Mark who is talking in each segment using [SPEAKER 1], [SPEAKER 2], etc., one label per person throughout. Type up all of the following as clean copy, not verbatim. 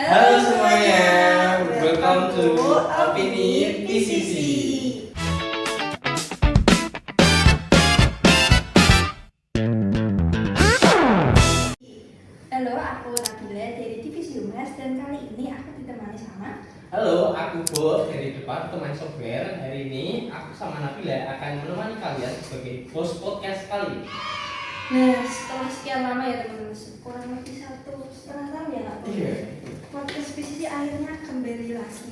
[SPEAKER 1] Halo semuanya, welcome to Opini PCC.
[SPEAKER 2] Halo, aku Nabila dari Divisi Humas dan kali ini aku ditemani sama.
[SPEAKER 1] Halo, aku Bo dari Departemen Software. Hari ini aku sama Nabila akan menemani kalian sebagai host podcast kali ini.
[SPEAKER 2] Nah, setelah sekian lama ya teman-teman, kurang lebih 1,5 tahun ya Kak?
[SPEAKER 1] Iya.
[SPEAKER 2] Podcast PCC akhirnya kembali lagi.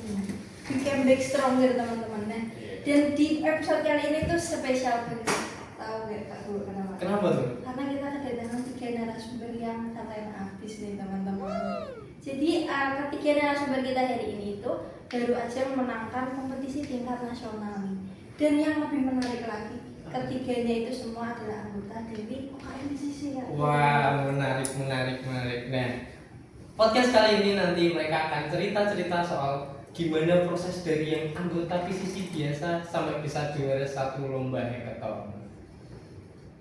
[SPEAKER 2] We came back stronger teman-teman. Nah, dan di episode kali ini tuh spesial banget. Tahu nggak Kak Bu kenapa?
[SPEAKER 1] Kenapa tuh?
[SPEAKER 2] Karena kita kedatangan 3 narasumber yang keren abis nih teman-teman. Jadi ketiga narasumber kita hari ini itu baru aja memenangkan kompetisi tingkat nasional nih. Dan yang lebih menarik lagi, ketiganya itu semua adalah anggota dari UKM PCC ya.
[SPEAKER 1] Wah, menarik. Nah, podcast kali ini nanti mereka akan cerita-cerita soal gimana proses dari yang anggota PCC biasa sampai bisa juara satu lomba hackathon.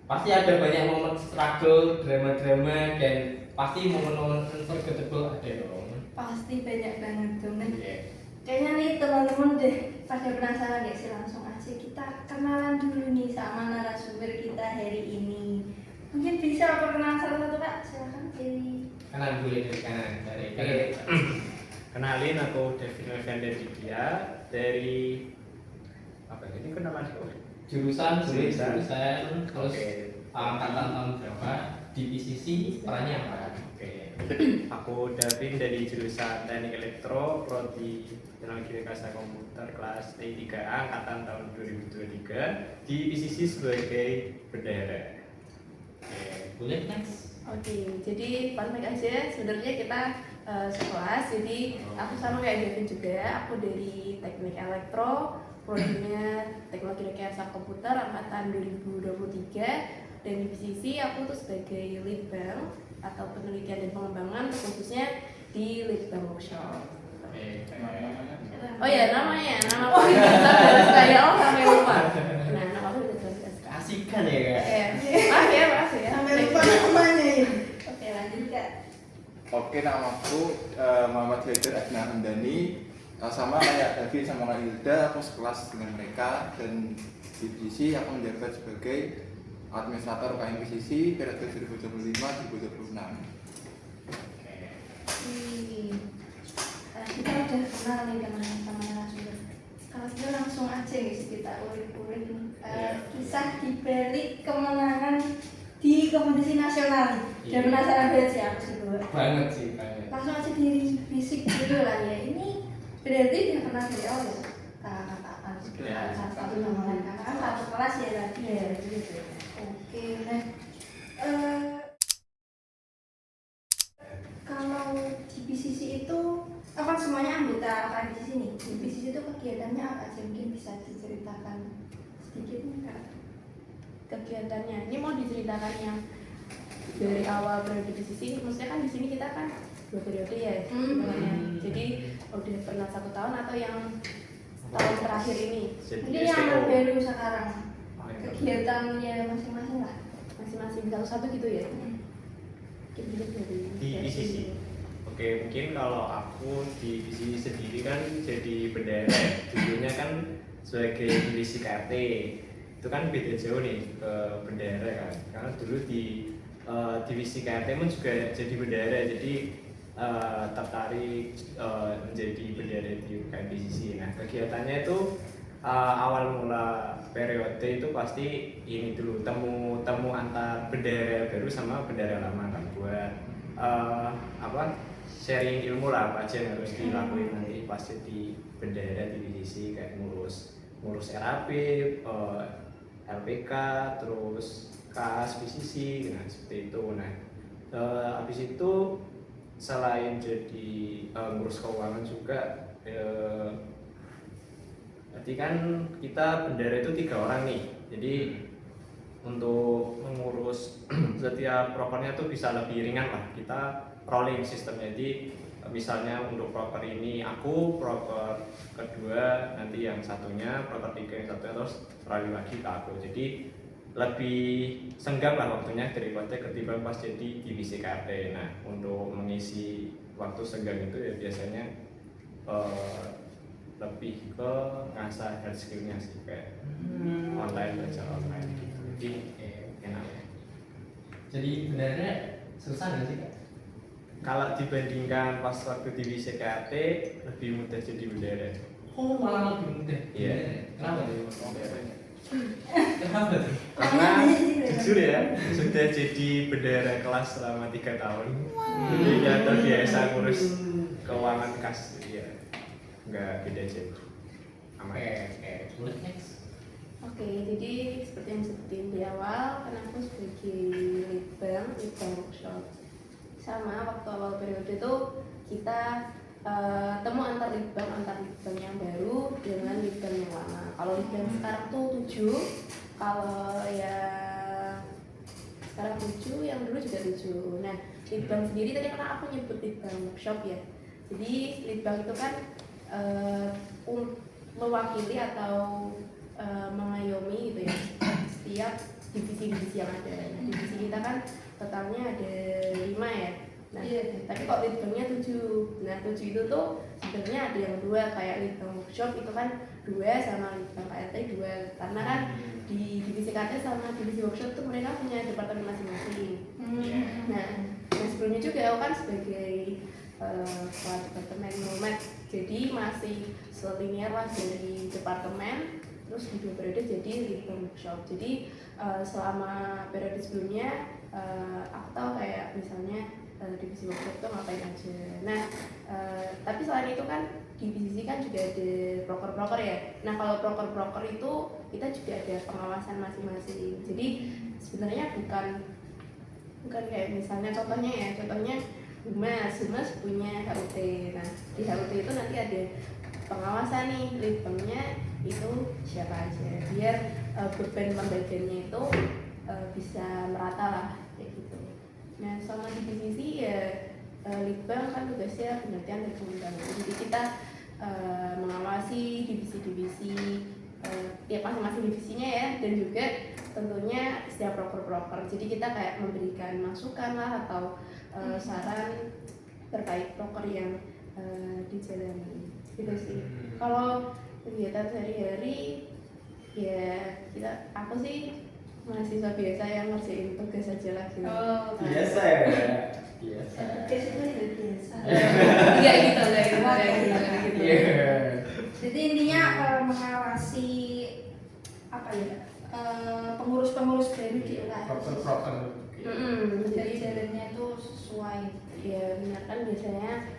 [SPEAKER 1] Pasti ada banyak momen struggle, drama-drama, dan pasti momen-momen unforgettable ada dong.
[SPEAKER 2] Pasti banyak banget tuh. Nah,
[SPEAKER 1] Yeah.
[SPEAKER 2] kayaknya nih teman-teman deh pada penasaran gak sih, langsung aja kita kenalan dulu nih sama narasumber kita hari ini. Mungkin bisa perkenalan satu-satu Kak, silakan dari.
[SPEAKER 1] Kanan boleh dari kanan dari
[SPEAKER 3] Kenalin, aku David Novender Didia dari apa ini kenalan
[SPEAKER 1] jurusan terus
[SPEAKER 3] Oke.
[SPEAKER 1] angkatan tahun berapa di PCC perannya apa?
[SPEAKER 3] Oke. Aku Davin dari jurusan Teknik Elektro, Prodi Teknologi Rekayasa Komputer kelas T3A angkatan tahun 2023 di PCC sebagai bendahara. Oke.
[SPEAKER 1] Boleh next.
[SPEAKER 2] Oke, jadi fun fact aja, sebenarnya kita sekelas, jadi aku sama kayak Devin juga, aku dari Teknik Elektro, prodinya Teknologi Rekayasa Komputer angkatan 2023, dan di PCC aku tuh sebagai lead bank atau penelitian dan pengembangan khususnya di lead bank workshop. Oh ya nama aku udah kayak sampai lupa. Nah nama aku udah jelas.
[SPEAKER 1] Kasihkan ya kak.
[SPEAKER 2] Maaf ya. Sampai lupa namanya ya. Oke lanjut Kak.
[SPEAKER 4] Oke, namaku Muhammad Haidar Adnan Hamdani. Sama kayak David sama Kak Hilda, aku sekelas dengan mereka dan di PCC aku menjabat sebagai administrator UKM PCC periode 2025-2026.
[SPEAKER 2] Kita udah kenal nih teman-teman narasumber. Kalau kita langsung aja guys kita ulik-ulik kisah di balik kemenangan di kompetisi nasional. Dan penasaran banget sih aku sih
[SPEAKER 1] Banget sih banget.
[SPEAKER 2] langsung aja diri fisik dulu lah ya. Ini berarti udah kenal dari awal ya kakak satu sama lain kakak kan satu kelas ya tadi ya. Oke, nah kalau di PCC itu kan semuanya anggota UKM di sini. Di PCC itu kegiatannya apa aja, mungkin bisa diceritakan sedikit nih Kak? Kegiatannya ini mau diceritakan yang dari awal periode PCC, maksudnya kan di sini kita kan 2 periode ya sebenarnya. Jadi udah pernah 1 tahun atau yang tahun terakhir ini.
[SPEAKER 3] Jadi
[SPEAKER 2] Mungkin yang
[SPEAKER 3] SPO.
[SPEAKER 2] baru sekarang kegiatannya masing-masing lah, masing-masing satu-satu gitu ya. Kita dari
[SPEAKER 3] Di PCC. Oke, mungkin kalau aku di PCC sendiri kan jadi bendahara. Dulunya kan sebagai divisi KRT. Itu kan beda jauh nih ke bendahara kan. Karena dulu di divisi KRT pun juga jadi bendahara. Jadi tertarik menjadi bendahara di UKM PCC. Nah, kegiatannya itu awal mula periode itu pasti ini dulu temu antar bendahara baru sama bendahara lama kan buat sharing ilmu lah apa aja yang harus dilakuin nanti pas jadi bendahara di PCC kayak ngurus RAP, LPK, terus KAS PCC, nah seperti itu. Nah, habis itu selain jadi ngurus keuangan juga, berarti kan kita bendahara itu 3 orang nih. Jadi untuk mengurus setiap prokernya tuh bisa lebih ringan lah. Kita rolling system, jadi misalnya untuk proker ini aku, proker kedua nanti yang satunya, proker 3 yang satunya, terus rolling lagi ke aku. Jadi lebih senggang lah waktunya daripada ketimbang pas jadi divisi KRT. Nah, untuk mengisi waktu senggang itu ya biasanya lebih ke ngasah hard skillnya sih, kayak online, belajar online gitu. Jadi enak ya.
[SPEAKER 1] Jadi benernya susah nggak sih Kak?
[SPEAKER 3] Kalau dibandingkan pas waktu divisi KT lebih mudah jadi bendera.
[SPEAKER 1] Oh malah lebih mudah.
[SPEAKER 3] Iya.
[SPEAKER 1] Kenapa tuh?
[SPEAKER 3] Benderanya.
[SPEAKER 1] Kenapa tuh?
[SPEAKER 3] Karena jujur ya sudah jadi bendera kelas selama 3 tahun. Jadi ya terbiasa ngurus keuangan kas, ya nggak beda jauh. Aman.
[SPEAKER 1] Oke, boleh next.
[SPEAKER 2] Oke, jadi seperti yang disebutin di awal, kan aku sebagai lead bank workshop. Sama waktu awal periode itu kita temu antar lead bank yang baru dengan lead bank yang lama. Kalau lead bank sekarang tuh 7, kalau yang sekarang 7, yang dulu juga 7. Nah, lead bank sendiri tadi karena aku nyebut lead bank workshop ya. Jadi lead bank itu kan mewakili atau mengayomi gitu ya setiap divisi-divisi yang ada. Nah, divisi kita kan totalnya ada 5 ya. Nah, tapi kok lead banknya 7. Nah, 7 itu tuh sebenarnya ada yang 2 kayak lead bank workshop itu kan 2 sama lead bank KT 2. Karena kan di divisi KT sama divisi workshop tuh mereka punya departemen masing-masing. Nah, sebelumnya juga aku kan sebagai kepala departemen Mulmed, jadi masih selinier lah dari departemen. Terus di 2 periode jadi lead bank workshop. Jadi selama periode sebelumnya aku tahu kayak misalnya divisi workshop itu ngapain aja. Nah, tapi selain itu kan divisi kan juga ada broker-broker ya. Nah, kalau broker-broker itu kita juga ada pengawasan masing-masing. Jadi sebenarnya bukan kayak misalnya contohnya Humas punya HUT. Nah, di HUT itu nanti ada pengawasan nih, lead banknya itu siapa aja, biar beban pembagiannya itu bisa merata lah kayak gitu. Nah, sama di divisi ya lead bank kan tugasnya penelitian dan pengembangan. Jadi kita mengawasi divisi-divisi tiap masing-masing divisinya ya, dan juga tentunya setiap broker-broker. Jadi kita kayak memberikan masukan lah atau saran terkait broker yang dijalani gitu sih. Kalau kegiatan sehari-hari ya aku sih mahasiswa biasa yang ngerjain tugas aja lah gitu.
[SPEAKER 1] Biasa ya. Biasa.
[SPEAKER 2] Biasa. Iya gitu lah gitu.
[SPEAKER 5] Jadi intinya mengawasi apa ya, pengurus-pengurus BEM di UKM.
[SPEAKER 1] Proper.
[SPEAKER 5] Jadi jalannya itu sesuai.
[SPEAKER 2] Ya benar kan biasanya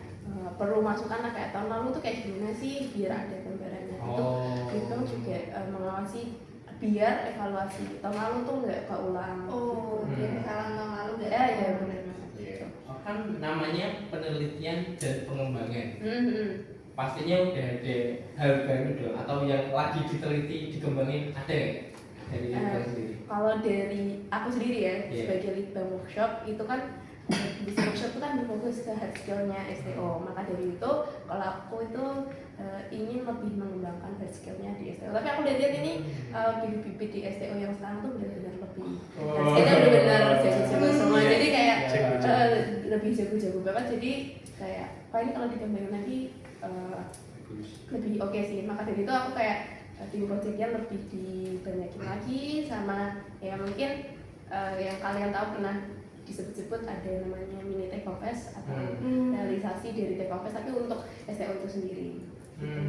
[SPEAKER 2] perlu masukan lah kayak tahun lalu tuh kayak gimana sih biar ada gambarannya. Itu juga mengawasi biar evaluasi tahun lalu tuh nggak keulang.
[SPEAKER 5] Biar kesalahan tahun lalu nggak.
[SPEAKER 2] Ya benar.
[SPEAKER 1] Kan namanya penelitian dan pengembangan. Pastinya udah ada hal baru dong, atau yang lagi diteliti dikembangin ada ya dari lead sendiri.
[SPEAKER 2] Kalau dari aku sendiri ya sebagai lead bank workshop itu kan di workshop itu kan berfokus ke hard skill-nya STO. Maka dari itu kalau aku itu ingin lebih mengembangkan hard skill-nya di STO. Tapi aku lihat ini bibit-bibit di STO yang sekarang tuh benar-benar lebih hard skill-nya benar-benar jago-jago semua. Jadi kayak lebih jago-jago banget. Jadi kayak ini kalau dikembangin lagi lebih oke sih. Maka dari itu aku kayak tim projectnya lebih dibanyakin lagi, sama ya mungkin yang kalian tahu pernah disebut-sebut ada namanya mini take office atau realisasi dari take office tapi untuk STO itu sendiri.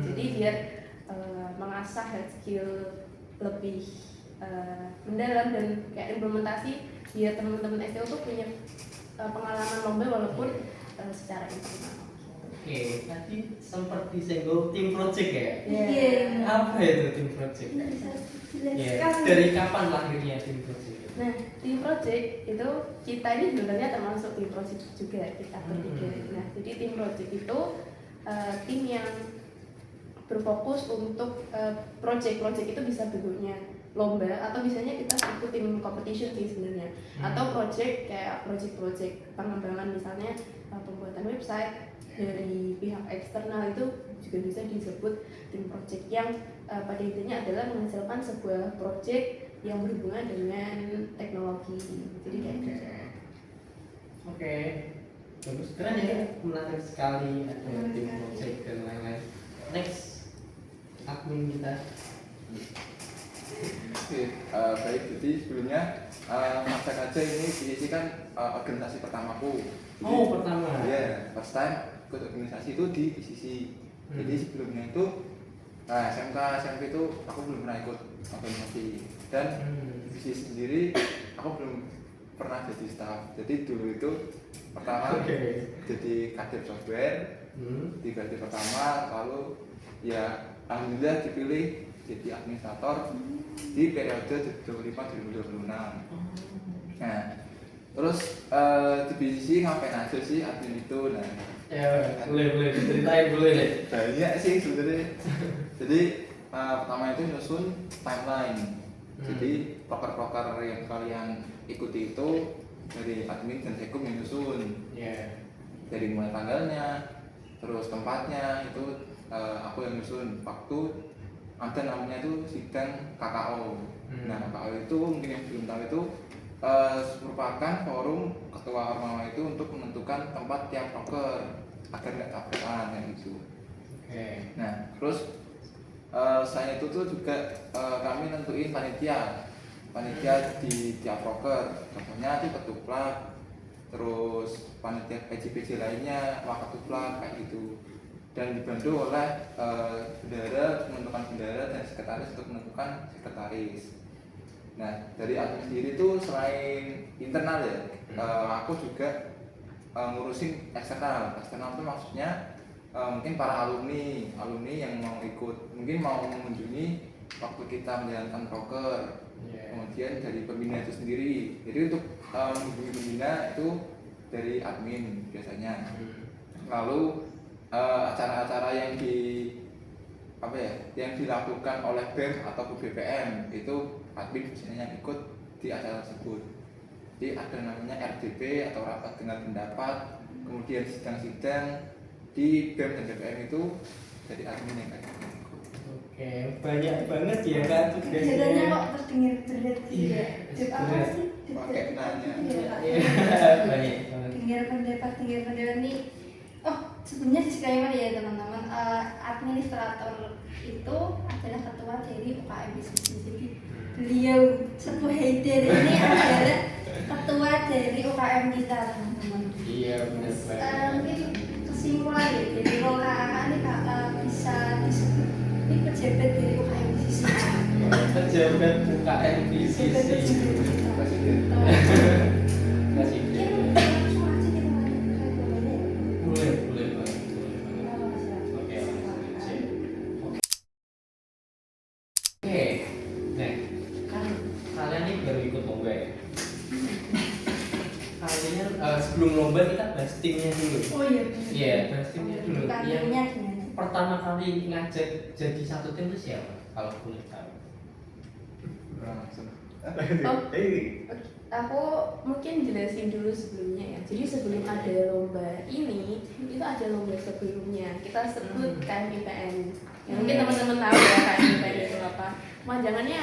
[SPEAKER 2] Jadi biar mengasah hard skill lebih mendalam dan kayak implementasi biar teman-teman STO tuh punya pengalaman lomba walaupun secara internal.
[SPEAKER 1] Oke, tadi sempat disinggung tim project ya?
[SPEAKER 5] Iya.
[SPEAKER 1] Apa itu tim project? Ya, dari kapan lahirnya tim project?
[SPEAKER 2] Nah, tim project itu kita ini sebenarnya termasuk tim project juga kita bertiga. Nah, jadi tim project itu tim yang berfokus untuk project itu bisa bentuknya lomba atau biasanya kita ikut tim competition sih sebenarnya. Atau project kayak project pengembangan misalnya pembuatan website dari pihak eksternal itu juga bisa disebut tim project yang pada intinya adalah menghasilkan sebuah project yang berhubungan dengan teknologi. Jadi kayak gitu.
[SPEAKER 1] Oke. Bagus, keren ya, menarik sekali, ada tim project dan lain-lain. Next, admin kita.
[SPEAKER 4] Oke, baik. Jadi sebelumnya ngajak aja ini PCC kan organisasi pertamaku. Jadi,
[SPEAKER 1] Oh, pertama.
[SPEAKER 4] Iya, first time ikut organisasi itu di PCC. Jadi sebelumnya itu SMK, SMP itu aku belum pernah ikut organisasi. Dan di PCC sendiri aku belum pernah jadi staff. Jadi dulu itu pertama jadi kader software, di gaji pertama, lalu ya alhamdulillah dipilih jadi administrator di periode 2005-2026. Nah, terus di BCC ngapain aja sih admin itu? Nah,
[SPEAKER 1] Ya, boleh diceritain boleh deh.
[SPEAKER 4] banyak sih sebenarnya. Jadi pertama itu nyusun timeline. Jadi proker-proker yang kalian ikuti itu dari admin dan sekum yang nyusun.
[SPEAKER 1] Ya.
[SPEAKER 4] Dari mulai tanggalnya, terus tempatnya itu aku yang nyusun. Waktu ada namanya itu sidang KKO. Nah, KKO itu mungkin yang belum tahu itu merupakan forum ketua ormawa itu untuk menentukan tempat tiap proker agar nggak tabrakan kayak gitu.
[SPEAKER 1] Oke.
[SPEAKER 4] Nah, terus selain itu tuh juga kami nentuin panitia di tiap proker. Contohnya itu ketuplak, terus panitia PJ-PJ lainnya, wakatuplak kayak gitu. Dan dibantu oleh bendara menentukan bendara dan sekretaris untuk menentukan sekretaris. Nah, dari admin sendiri itu selain internal ya, aku juga ngurusin eksternal. Eksternal itu maksudnya mungkin para alumni yang mau ikut, mungkin mau mengunjungi waktu kita menjalankan proker. Kemudian dari pembina itu sendiri. Jadi untuk menghubungi pembina itu dari admin biasanya. Lalu acara-acara yang yang dilakukan oleh BEM atau BPM itu admin biasanya yang ikut di acara tersebut. Jadi ada namanya RDP atau rapat dengar pendapat, kemudian sidang-sidang di BEM dan BPM itu dari admin yang kayak gitu.
[SPEAKER 1] Oke, banyak banget ya kan
[SPEAKER 5] Jalannya kok terdengar berat sih ya. Jep apa
[SPEAKER 1] berat.
[SPEAKER 5] sih?
[SPEAKER 4] Pakai nanya.
[SPEAKER 1] Iya, banyak banget.
[SPEAKER 5] Dengar pendapat nih. Oh, sebenarnya disclaimer ya teman-teman. Administrator itu adalah ketua dari UKM BCC. Jadi beliau sepuh Haider ini adalah ketua dari UKM kita teman-teman.
[SPEAKER 1] Iya, benar banget.
[SPEAKER 5] Mungkin kesimpulan ya, jadi role kakak ini kakak bisa disebut ini pejabat dari UKM BCC.
[SPEAKER 1] Pejabat UKM BCC.
[SPEAKER 4] Presiden.
[SPEAKER 1] Presiden.
[SPEAKER 5] Langsung aja kita mulai.
[SPEAKER 1] Boleh banget. Oke, langsung aja. Oke, nah kan kalian ini baru ikut lomba ya. Kalian sebelum lomba kita bahas timnya dulu.
[SPEAKER 5] Oh iya.
[SPEAKER 1] Iya, bahas timnya dulu. Yang
[SPEAKER 5] Timnya gimana?
[SPEAKER 1] pertama kali ngajak jadi satu tim itu siapa? Kalau boleh tahu.
[SPEAKER 4] Langsung.
[SPEAKER 2] Aku mungkin jelasin dulu sebelumnya ya. Jadi sebelum ada lomba ini, itu ada lomba sebelumnya. Kita sebut KMIPN. Ya, mungkin teman-teman tahu ya KMIPN itu apa. Panjangannya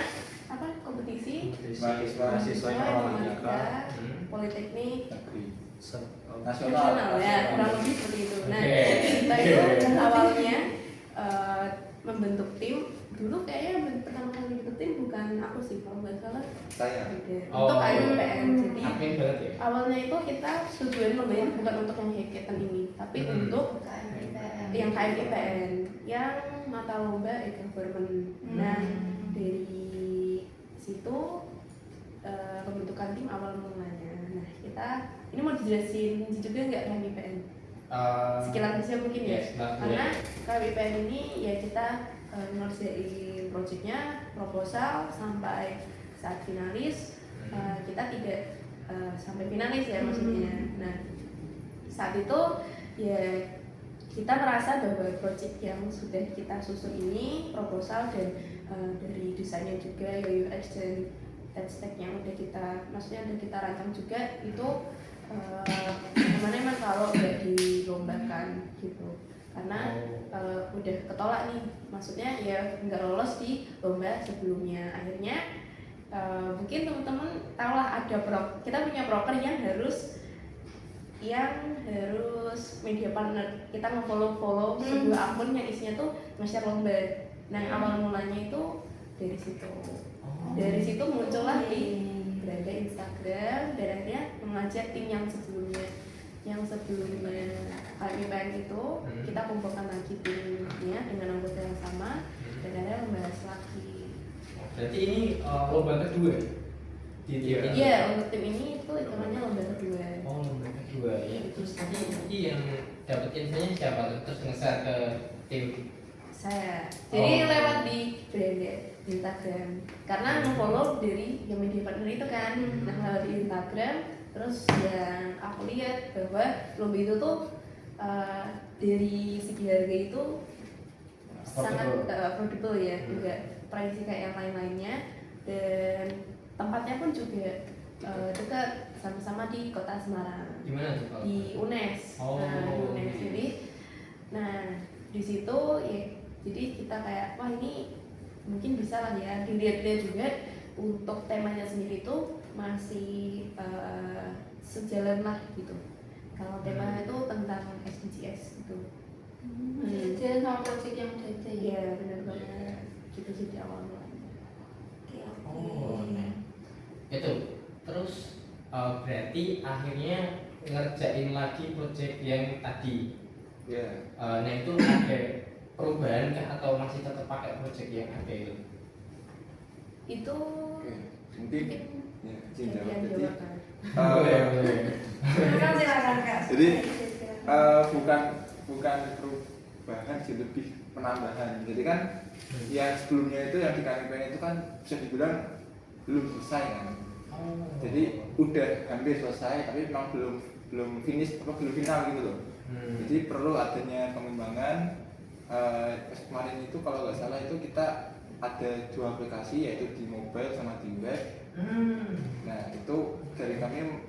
[SPEAKER 2] apa? Kompetisi
[SPEAKER 4] Mahasiswa
[SPEAKER 2] informatika, politeknik,
[SPEAKER 4] negeri.
[SPEAKER 2] nasional ya, kurang lebih seperti itu. Nah,
[SPEAKER 1] Oke.
[SPEAKER 2] kita itu awalnya membentuk tim. Dulu kayaknya yang pertama kali bentuk tim bukan aku sih, kalau nggak salah
[SPEAKER 4] Saya.
[SPEAKER 2] beda.
[SPEAKER 1] Oh.
[SPEAKER 2] Untuk KMIPN. Jadi
[SPEAKER 1] Admin banget ya.
[SPEAKER 2] awalnya itu kita tujuan lombanya bukan untuk yang hackathon ini, tapi untuk
[SPEAKER 5] KMIPN.
[SPEAKER 2] yang KMIPN, yang mata lomba e-government. Nah, dari situ pembentukan tim awal mulanya. Nah, kita ini mau dijelasin juga nggak KMIPN? Sekilas aja mungkin ya. Karena KMIPN ini ya kita ngerjain projectnya, proposal sampai saat finalis. Kita tidak sampai finalis ya maksudnya. Nah, saat itu ya kita merasa bahwa project yang sudah kita susun ini, proposal dan dari desainnya juga, UX dan tech yang udah kita, maksudnya udah kita rancang juga itu emang kalau nggak dilombakan gitu, karena udah ketolak nih, maksudnya ya nggak lolos di lomba sebelumnya. Akhirnya mungkin teman-teman tahu lah ada kita punya proker yang harus yang harus media partner. Kita nge-follow sebuah akun yang isinya tuh nge-share lomba. Nah awal mulanya itu dari situ. Dari situ muncullah di beranda Instagram dan akhirnya mengajak tim yang sebelumnya KMIPN itu kita kumpulkan lagi timnya dengan anggota yang sama dan akhirnya membahas lagi.
[SPEAKER 1] Berarti ini lomba kedua di tim ini?
[SPEAKER 2] Iya, untuk tim ini itu hitungannya lomba kedua.
[SPEAKER 1] Oh, lomba kedua ya. Terus tadi yang dapat infonya siapa tuh? Terus nge-share ke tim
[SPEAKER 2] Saya. Jadi lewat di beranda di Instagram. Karena nge-follow dari yang media partner itu kan. Nah, lewat di Instagram terus yang aku lihat bahwa lomba itu tuh dari segi harga itu sangat affordable ya, juga pricey kayak yang lain-lainnya dan tempatnya pun juga dekat, sama-sama di kota Semarang.
[SPEAKER 1] di mana tuh kalau?
[SPEAKER 2] Di UNES.
[SPEAKER 1] Oh.
[SPEAKER 2] Nah, di UNES jadi di situ ya jadi kita kayak wah ini mungkin bisa lah ya dilihat-lihat juga untuk temanya sendiri tuh masih sejalan lah gitu. Kalau temanya itu tentang SDGs gitu.
[SPEAKER 5] Jadi sama proyek yang udah ada ya.
[SPEAKER 2] Iya benar banget. Gitu sih di awal mulanya.
[SPEAKER 5] Oke.
[SPEAKER 1] Oh, nah. Itu terus berarti akhirnya ngerjain lagi project yang tadi.
[SPEAKER 4] Ya.
[SPEAKER 1] Nah itu ada perubahan kah atau masih tetap pakai project yang ada itu?
[SPEAKER 2] Itu
[SPEAKER 4] Oke. Mungkin ya, izin jawab.
[SPEAKER 2] bagian
[SPEAKER 4] Jadi
[SPEAKER 2] jawaban.
[SPEAKER 1] Boleh.
[SPEAKER 5] Silakan Kak.
[SPEAKER 4] Jadi bukan perubahan sih, lebih penambahan. Jadi kan yang sebelumnya itu yang di KMPN itu kan bisa dibilang belum selesai kan.
[SPEAKER 1] Oh.
[SPEAKER 4] Jadi udah hampir selesai tapi memang belum finish atau belum final gitu loh. Jadi perlu adanya pengembangan. Kemarin itu kalau nggak salah itu kita ada 2 aplikasi yaitu di mobile sama di web. Nah itu dari kami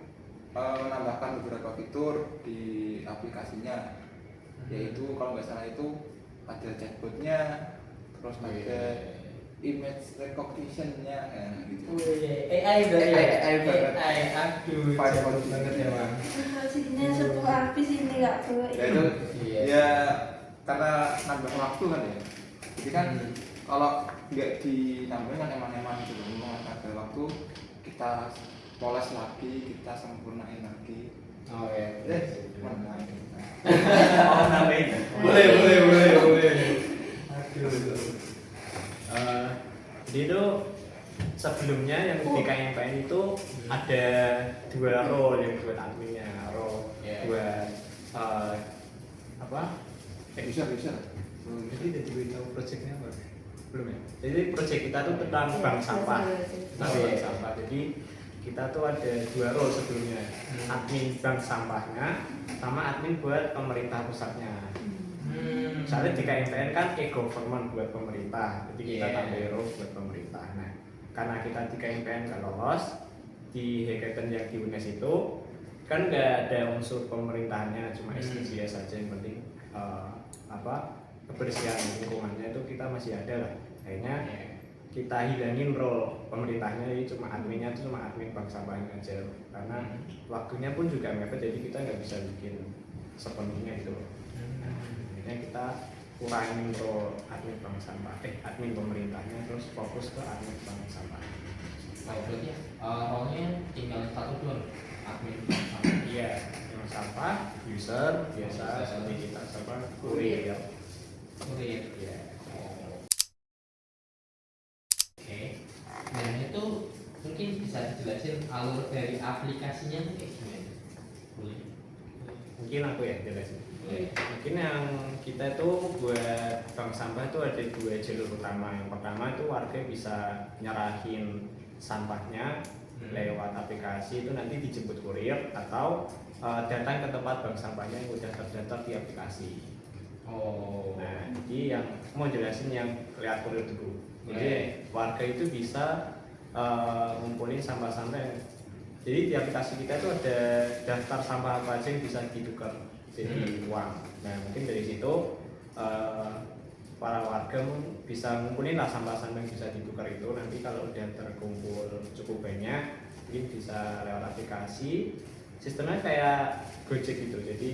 [SPEAKER 4] menambahkan beberapa fitur di aplikasinya, yaitu kalau nggak salah itu ada chatbotnya, terus ada image recognition-nya, gitu.
[SPEAKER 1] AI dari
[SPEAKER 4] AI banget.
[SPEAKER 1] AI, aduh,
[SPEAKER 4] Fine
[SPEAKER 1] cepet banget ya bang.
[SPEAKER 5] Sini sebuah habis ini Kak Bro.
[SPEAKER 4] Ya itu
[SPEAKER 1] Iya.
[SPEAKER 4] ya karena nambah waktu kan ya. Jadi kan kalau nggak dinambahin kan eman-eman gitu, memang ada waktu kita poles lagi, kita sempurnain lagi.
[SPEAKER 1] Oh ya.
[SPEAKER 4] Mana?
[SPEAKER 3] Oh, nambahin.
[SPEAKER 1] Boleh. Aduh.
[SPEAKER 3] Jadi itu sebelumnya yang di KMPN itu ada 2 role yang buat adminnya, role buat apa?
[SPEAKER 4] Bisa.
[SPEAKER 3] Jadi udah diberitahu proyeknya apa? Belum ya? Jadi proyek kita tuh tentang bank sampah. Tentang bank sampah. Jadi kita tuh ada 2 role sebelumnya, admin bank sampahnya sama admin buat pemerintah pusatnya. Misalnya di KMPN kan e-government buat pemerintah, jadi kita tambah role buat pemerintah. Nah, karena kita di KMPN nggak lolos di hackathon yang di UNES itu kan nggak ada unsur pemerintahannya, cuma SDGs saja yang penting kebersihan lingkungannya itu kita masih ada lah. Akhirnya kita hilangin role pemerintahnya, jadi cuma adminnya itu cuma admin bank sampahnya aja, karena waktunya pun juga mepet, jadi kita nggak bisa bikin sepenuhnya itu. Akhirnya kita kurangin role admin bank sampah, admin pemerintahnya, terus fokus ke admin bank sampah.
[SPEAKER 1] Nah berarti role-nya tinggal 1 doang, admin bank sampah.
[SPEAKER 3] Iya, yang sampah user biasa seperti kita sampah kurir.
[SPEAKER 1] Kurir.
[SPEAKER 3] Iya.
[SPEAKER 1] Oke. Nah itu mungkin bisa dijelasin alur dari aplikasinya tuh kayak gimana? Boleh.
[SPEAKER 3] Mungkin aku ya jelasin.
[SPEAKER 1] Boleh.
[SPEAKER 3] Mungkin yang kita itu buat bank sampah itu ada 2 jalur utama. Yang pertama itu warga bisa nyerahin sampahnya lewat aplikasi, itu nanti dijemput kurir atau datang ke tempat bank sampahnya yang udah terdaftar di aplikasi.
[SPEAKER 1] Oh.
[SPEAKER 3] Nah, jadi yang mau jelasin yang lewat kurir dulu. Jadi warga itu bisa ngumpulin sampah-sampah yang, jadi di aplikasi kita itu ada daftar sampah apa aja yang bisa ditukar jadi uang. Nah mungkin dari situ para warga bisa ngumpulin lah sampah-sampah yang bisa ditukar itu. Nanti kalau udah terkumpul cukup banyak, mungkin bisa lewat aplikasi sistemnya kayak Gojek gitu. Jadi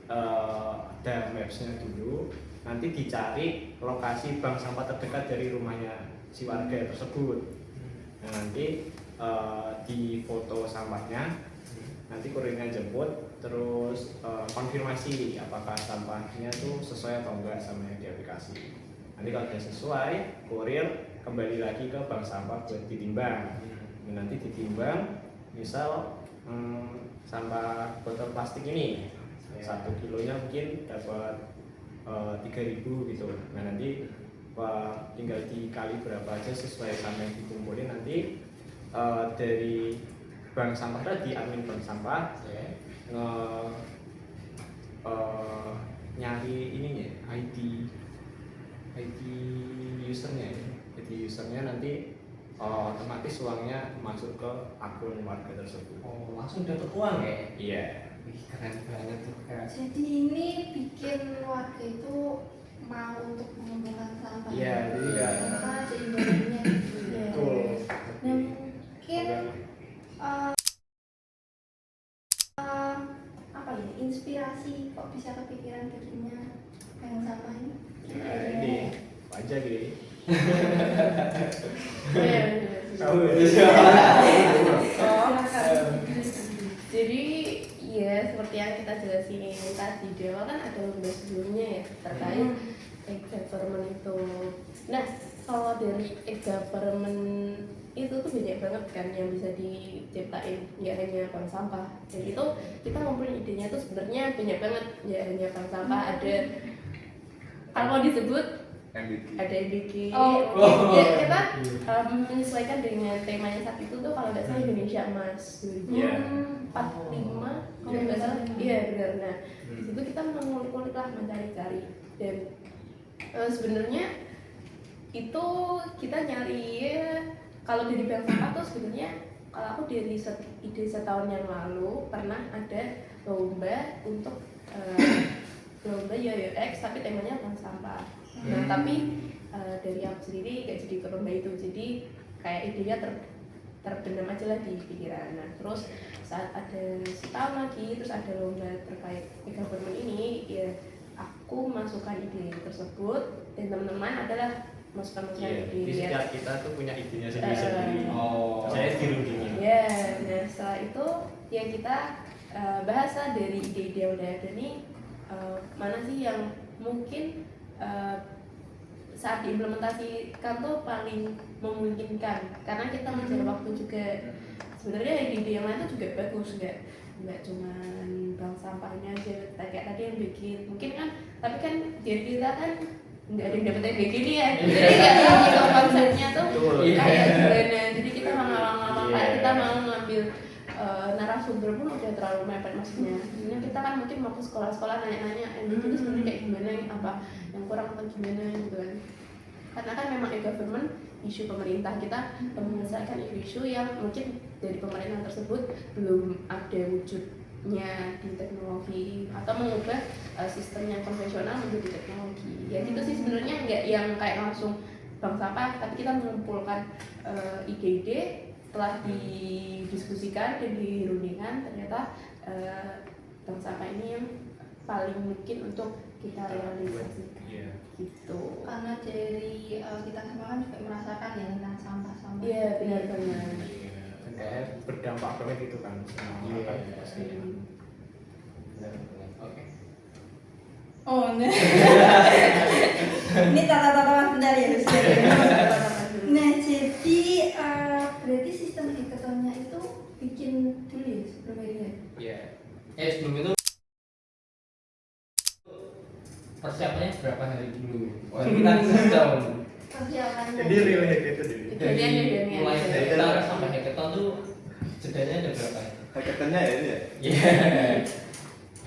[SPEAKER 3] ada mapsnya dulu, nanti dicari lokasi bank sampah terdekat dari rumahnya si warga tersebut. Nah, nanti di foto sampahnya, nanti kurirnya jemput, terus konfirmasi apakah sampahnya tuh sesuai atau enggak sama yang di aplikasi. Nanti kalau sudah sesuai, kurir kembali lagi ke bank sampah buat ditimbang. Nah, nanti ditimbang, misal sampah botol plastik ini 1 kilonya mungkin dapat 3.000 gitu. Nah, nanti tinggal dikali berapa aja sesuai sama yang dikumpulin. Nanti dari bank sampah tadi, admin bank sampah nyari ininya, ID usernya ya. ID usernya nanti otomatis uangnya masuk ke akun warga tersebut.
[SPEAKER 1] Oh, langsung dapat uang ya?
[SPEAKER 3] Iya.
[SPEAKER 1] Wih, keren banget tuh Kak.
[SPEAKER 5] Jadi ini bikin warga itu mau untuk mengumpulkan sampah.
[SPEAKER 3] Iya, jadi ya.
[SPEAKER 5] Apa seimbangnya gitu ya.
[SPEAKER 3] Betul.
[SPEAKER 5] Nah, mungkin apa ya, inspirasi kok bisa kepikiran bikinnya bank sampah ini?
[SPEAKER 3] Nah, ini aja gini.
[SPEAKER 2] Iya.
[SPEAKER 3] Tahu ya?
[SPEAKER 2] Oh, jadi ya seperti yang kita jelasin tadi di awal kan ada lomba sebelumnya ya terkait e-government itu. Nah, kalau dari e-government itu tuh banyak banget kan yang bisa diciptain, nggak hanya bank sampah. Dan itu kita ngumpulin idenya tuh sebenarnya banyak banget, nggak hanya bank sampah, ada kalau disebut
[SPEAKER 4] MBK.
[SPEAKER 2] ada MBK.
[SPEAKER 5] Oh.
[SPEAKER 2] Ya, kita menyesuaikan dengan temanya saat itu tuh kalau nggak salah Indonesia Emas 2045 kalau nggak salah. Iya benar. Nah di situ kita mengulik-ulik lah, mencari-cari, dan sebenarnya itu kita nyari ya, kalau dari bank sampah tuh sebenarnya kalau aku dari ide setahun yang lalu pernah ada lomba untuk lomba YOX tapi temanya bank sampah. Nah tapi dari aku sendiri gak jadi ke lomba itu, jadi kayak idenya terbenam aja lah di pikiran. Nah terus saat ada setahun lagi terus ada lomba terkait e-government ini, ya aku masukkan ide tersebut dan teman-teman adalah masukkan
[SPEAKER 3] Iya,
[SPEAKER 2] ide.
[SPEAKER 3] di setiap kita tuh punya idenya sendiri-sendiri.
[SPEAKER 1] Oh.
[SPEAKER 3] Saya dirundingin.
[SPEAKER 2] Ya, nah setelah itu ya kita bahas lah dari ide-ide yang udah ada nih, mana sih yang mungkin saat diimplementasikan tuh paling memungkinkan, karena kita mencari waktu juga. Sebenarnya ide yang lain tuh juga bagus, nggak cuman bank sampahnya aja kayak tadi yang bikin mungkin kan, tapi kan jadi kita kan nggak ada yang dapat yang kayak gini ya, jadi nggak tahu gitu konsepnya tuh kayak gimana. Jadi kita lama-lama kayak kita mau ngambil narasumber pun udah terlalu mepet maksudnya. Sebenarnya kita kan mungkin mau ke sekolah-sekolah nanya-nanya MBK itu sebenarnya kayak gimana, apa yang kurang atau gimana gitu kan. Karena kan memang e-government isu pemerintah, kita menyelesaikan isu-isu yang mungkin dari pemerintahan tersebut belum ada wujudnya di teknologi atau mengubah sistem yang konvensional menjadi teknologi. Ya gitu sih sebenarnya, nggak yang kayak langsung bank sampah, tapi kita mengumpulkan ide-ide setelah didiskusikan dan dirundingkan, ternyata bank sampah ini yang paling mungkin untuk kita realisasikan.
[SPEAKER 3] Iya.
[SPEAKER 2] Gitu.
[SPEAKER 5] Karena dari kita semua kan juga merasakan ya tentang sampah-sampah.
[SPEAKER 2] Iya benar-benar.
[SPEAKER 3] Iya. Kayak berdampak banget gitu kan. Iya. Kan pasti.
[SPEAKER 1] Oke.
[SPEAKER 5] Oh, nah. Ini tata-tata bentar ya, Gus. Nah, jadi berarti sistem hackathonnya itu bikin dulu ya sebelum ini.
[SPEAKER 1] Iya. Sebelum itu persiapannya berapa hari dulu? Wah, kita setahun.
[SPEAKER 5] Persiapannya.
[SPEAKER 3] Jadi real itu dulu.
[SPEAKER 2] Kejadian-kejadian.
[SPEAKER 1] Mulai dari start sampai hackathon tuh jedanya ada berapa ya?
[SPEAKER 4] Hackathonnya ya ini ya.
[SPEAKER 1] Iya.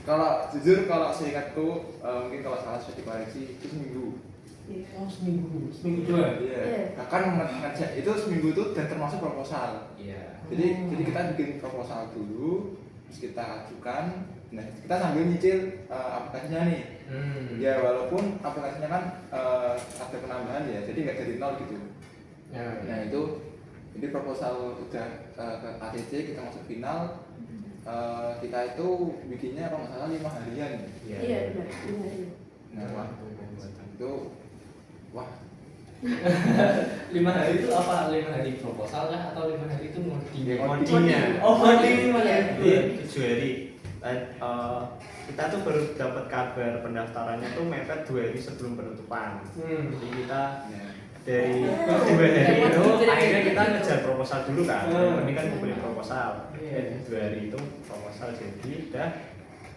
[SPEAKER 4] Kalau jujur kalau seingatku mungkin kalau salah saya dikoreksi itu seminggu.
[SPEAKER 1] Oh, seminggu dua.
[SPEAKER 4] Iya. Bahkan ngecek itu seminggu itu dan termasuk proposal.
[SPEAKER 3] Iya.
[SPEAKER 4] Jadi kita bikin proposal dulu, terus kita ajukan. Nah kita sambil nyicil aplikasinya nih. Ya walaupun aplikasinya kan ada penambahan ya, jadi nggak dari nol gitu. Nah itu jadi proposal udah ke ACC, kita masuk final. kita itu bikinnya kalau nggak salah 5 harian.
[SPEAKER 2] Iya benar.
[SPEAKER 4] Nah,
[SPEAKER 3] Waktu pembuatan.
[SPEAKER 4] itu wah
[SPEAKER 1] 5 hari itu apa? 5 hari proposal kah atau 5 hari itu ngoding?
[SPEAKER 4] Ya,
[SPEAKER 3] Ngodingnya.
[SPEAKER 1] Oh, ngoding 5 hari.
[SPEAKER 3] Jadi 7 hari. Kita tuh baru dapat kabar pendaftarannya tuh mepet 2 hari sebelum penutupan. Jadi kita
[SPEAKER 4] ya,
[SPEAKER 3] dari 2 hari itu akhirnya kita ngejar proposal dulu kan. Ini kan boleh proposal.
[SPEAKER 1] Iya.
[SPEAKER 3] Jadi 2 hari itu proposal jadi udah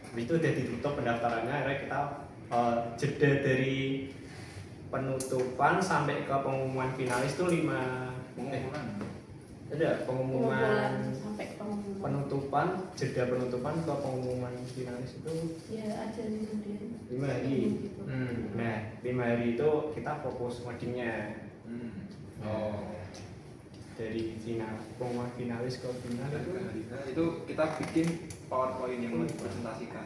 [SPEAKER 3] habis itu udah ditutup pendaftarannya akhirnya kita jeda dari penutupan sampai ke pengumuman finalis tuh 5
[SPEAKER 4] pengumuman.
[SPEAKER 3] ada
[SPEAKER 2] Pengumpulan
[SPEAKER 3] pengumuman
[SPEAKER 2] sampai ke pengumuman.
[SPEAKER 3] penutupan jeda penutupan ke pengumuman finalis itu
[SPEAKER 2] Ya ada kemudian
[SPEAKER 3] 5 hari.
[SPEAKER 2] gitu.
[SPEAKER 3] Nah 5 hari itu kita fokus ngodingnya
[SPEAKER 1] Oh.
[SPEAKER 3] dari final pengumuman finalis ke final
[SPEAKER 4] Itu kita bikin PowerPoint yang mau dipresentasikan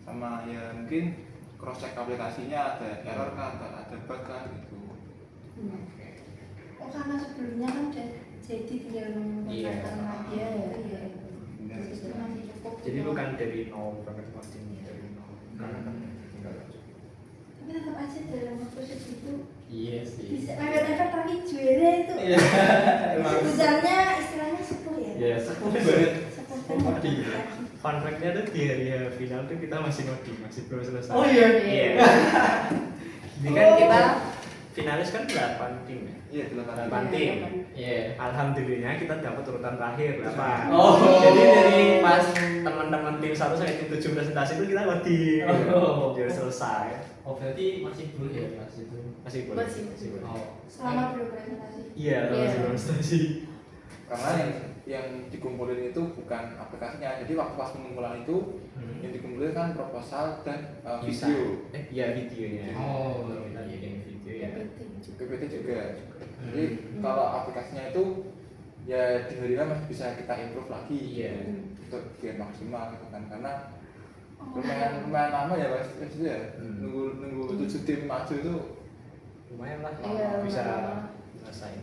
[SPEAKER 4] sama ya mungkin cross check aplikasinya ada error kah, ada bug kah gitu.
[SPEAKER 5] Oh karena sebelumnya kan udah jadi tinggal mengumpulkan lagi ya. Iya. Itu masih cukup.
[SPEAKER 3] jadi bukan dari nol banget ngodingnya dari nol
[SPEAKER 5] Tapi tetap aja dalam waktu segitu
[SPEAKER 1] Iya sih.
[SPEAKER 5] bisa mepet-mepet tapi juara itu.
[SPEAKER 1] Iya. Emang.
[SPEAKER 5] Besarnya istilahnya sepuh ya.
[SPEAKER 1] Ya, sepuh banget.
[SPEAKER 5] Sepuh
[SPEAKER 1] Ngoding.
[SPEAKER 3] fun fact-nya tuh di hari final tuh kita masih ngoding masih belum selesai.
[SPEAKER 1] Oh iya.
[SPEAKER 3] Iya. Ini kan kita finalis kan 8 tim ya.
[SPEAKER 4] Iya,
[SPEAKER 3] 8 tim.
[SPEAKER 1] Iya.
[SPEAKER 3] Alhamdulillah kita dapat urutan terakhir 8.
[SPEAKER 1] Oh.
[SPEAKER 3] Jadi dari pas teman-teman tim 1 sampai tim 7 presentasi itu kita ngoding.
[SPEAKER 1] Oh.
[SPEAKER 3] Biar selesai.
[SPEAKER 1] Oh, berarti masih belum ya pas itu.
[SPEAKER 3] Masih boleh.
[SPEAKER 2] Masih.
[SPEAKER 3] boleh.
[SPEAKER 1] Oh.
[SPEAKER 5] Selama belum presentasi.
[SPEAKER 3] Iya,
[SPEAKER 2] Iya.
[SPEAKER 3] masih belum presentasi.
[SPEAKER 4] Karena yang dikumpulin itu bukan aplikasinya. Jadi waktu pas pengumpulan itu yang dikumpulin kan proposal dan video.
[SPEAKER 3] Iya videonya.
[SPEAKER 1] Oh,
[SPEAKER 3] kita bikin video ya.
[SPEAKER 4] PPT juga. Jadi kalau aplikasinya itu ya di hari masih bisa kita improve lagi.
[SPEAKER 3] Iya.
[SPEAKER 4] Untuk biar maksimal gitu kan karena
[SPEAKER 5] Oh.
[SPEAKER 4] lumayan lama ya mas itu ya nunggu 7 tim maju itu
[SPEAKER 3] Lumayan lah
[SPEAKER 2] Iya,
[SPEAKER 3] bisa
[SPEAKER 2] lumayan.
[SPEAKER 3] ngerasain.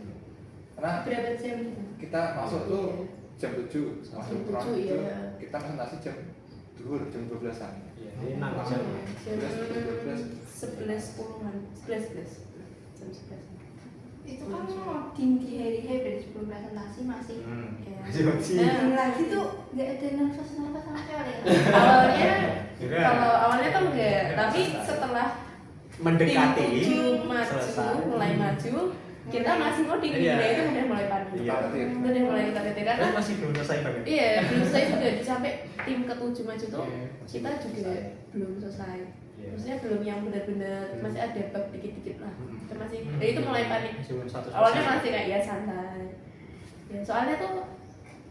[SPEAKER 4] karena
[SPEAKER 5] Berapa jam?
[SPEAKER 4] kita masuk tuh jam 7 masuk
[SPEAKER 2] Jam
[SPEAKER 4] ruang
[SPEAKER 2] 7,
[SPEAKER 4] itu
[SPEAKER 2] iya.
[SPEAKER 4] kita presentasi jam 12-an.
[SPEAKER 3] Iya, ini 6 jam.
[SPEAKER 2] Jam 11:10-an. 11 jam 11.
[SPEAKER 5] Itu kan ngoding di hari-hari dari sebelum presentasi masih
[SPEAKER 2] Ya.
[SPEAKER 3] Masih ngoding.
[SPEAKER 5] Ngoding lagi tuh nggak ada nafas sama sekali ya.
[SPEAKER 2] Awalnya
[SPEAKER 3] Enggak.
[SPEAKER 2] kalau awalnya tuh enggak, tapi setelah
[SPEAKER 3] Mendekati
[SPEAKER 2] tim 7 maju,
[SPEAKER 3] selesai.
[SPEAKER 2] mulai maju, kita masih ngoding
[SPEAKER 3] Iya.
[SPEAKER 2] nah itu udah mulai panik.
[SPEAKER 3] Iya.
[SPEAKER 2] Itu udah mulai ketar karena
[SPEAKER 3] Tapi masih belum selesai banget.
[SPEAKER 2] iya belum selesai juga sampai tim ke-7 maju tuh
[SPEAKER 3] Iya, masih
[SPEAKER 2] kita
[SPEAKER 3] belum
[SPEAKER 2] juga
[SPEAKER 3] selesai.
[SPEAKER 2] belum selesai.
[SPEAKER 3] Iya.
[SPEAKER 2] Maksudnya belum yang benar-benar masih ada bug dikit-dikit lah. Kita masih ya itu mulai panik.
[SPEAKER 3] Masih belum satu
[SPEAKER 2] Awalnya
[SPEAKER 3] selesai.
[SPEAKER 2] masih kayak ya santai. Ya soalnya tuh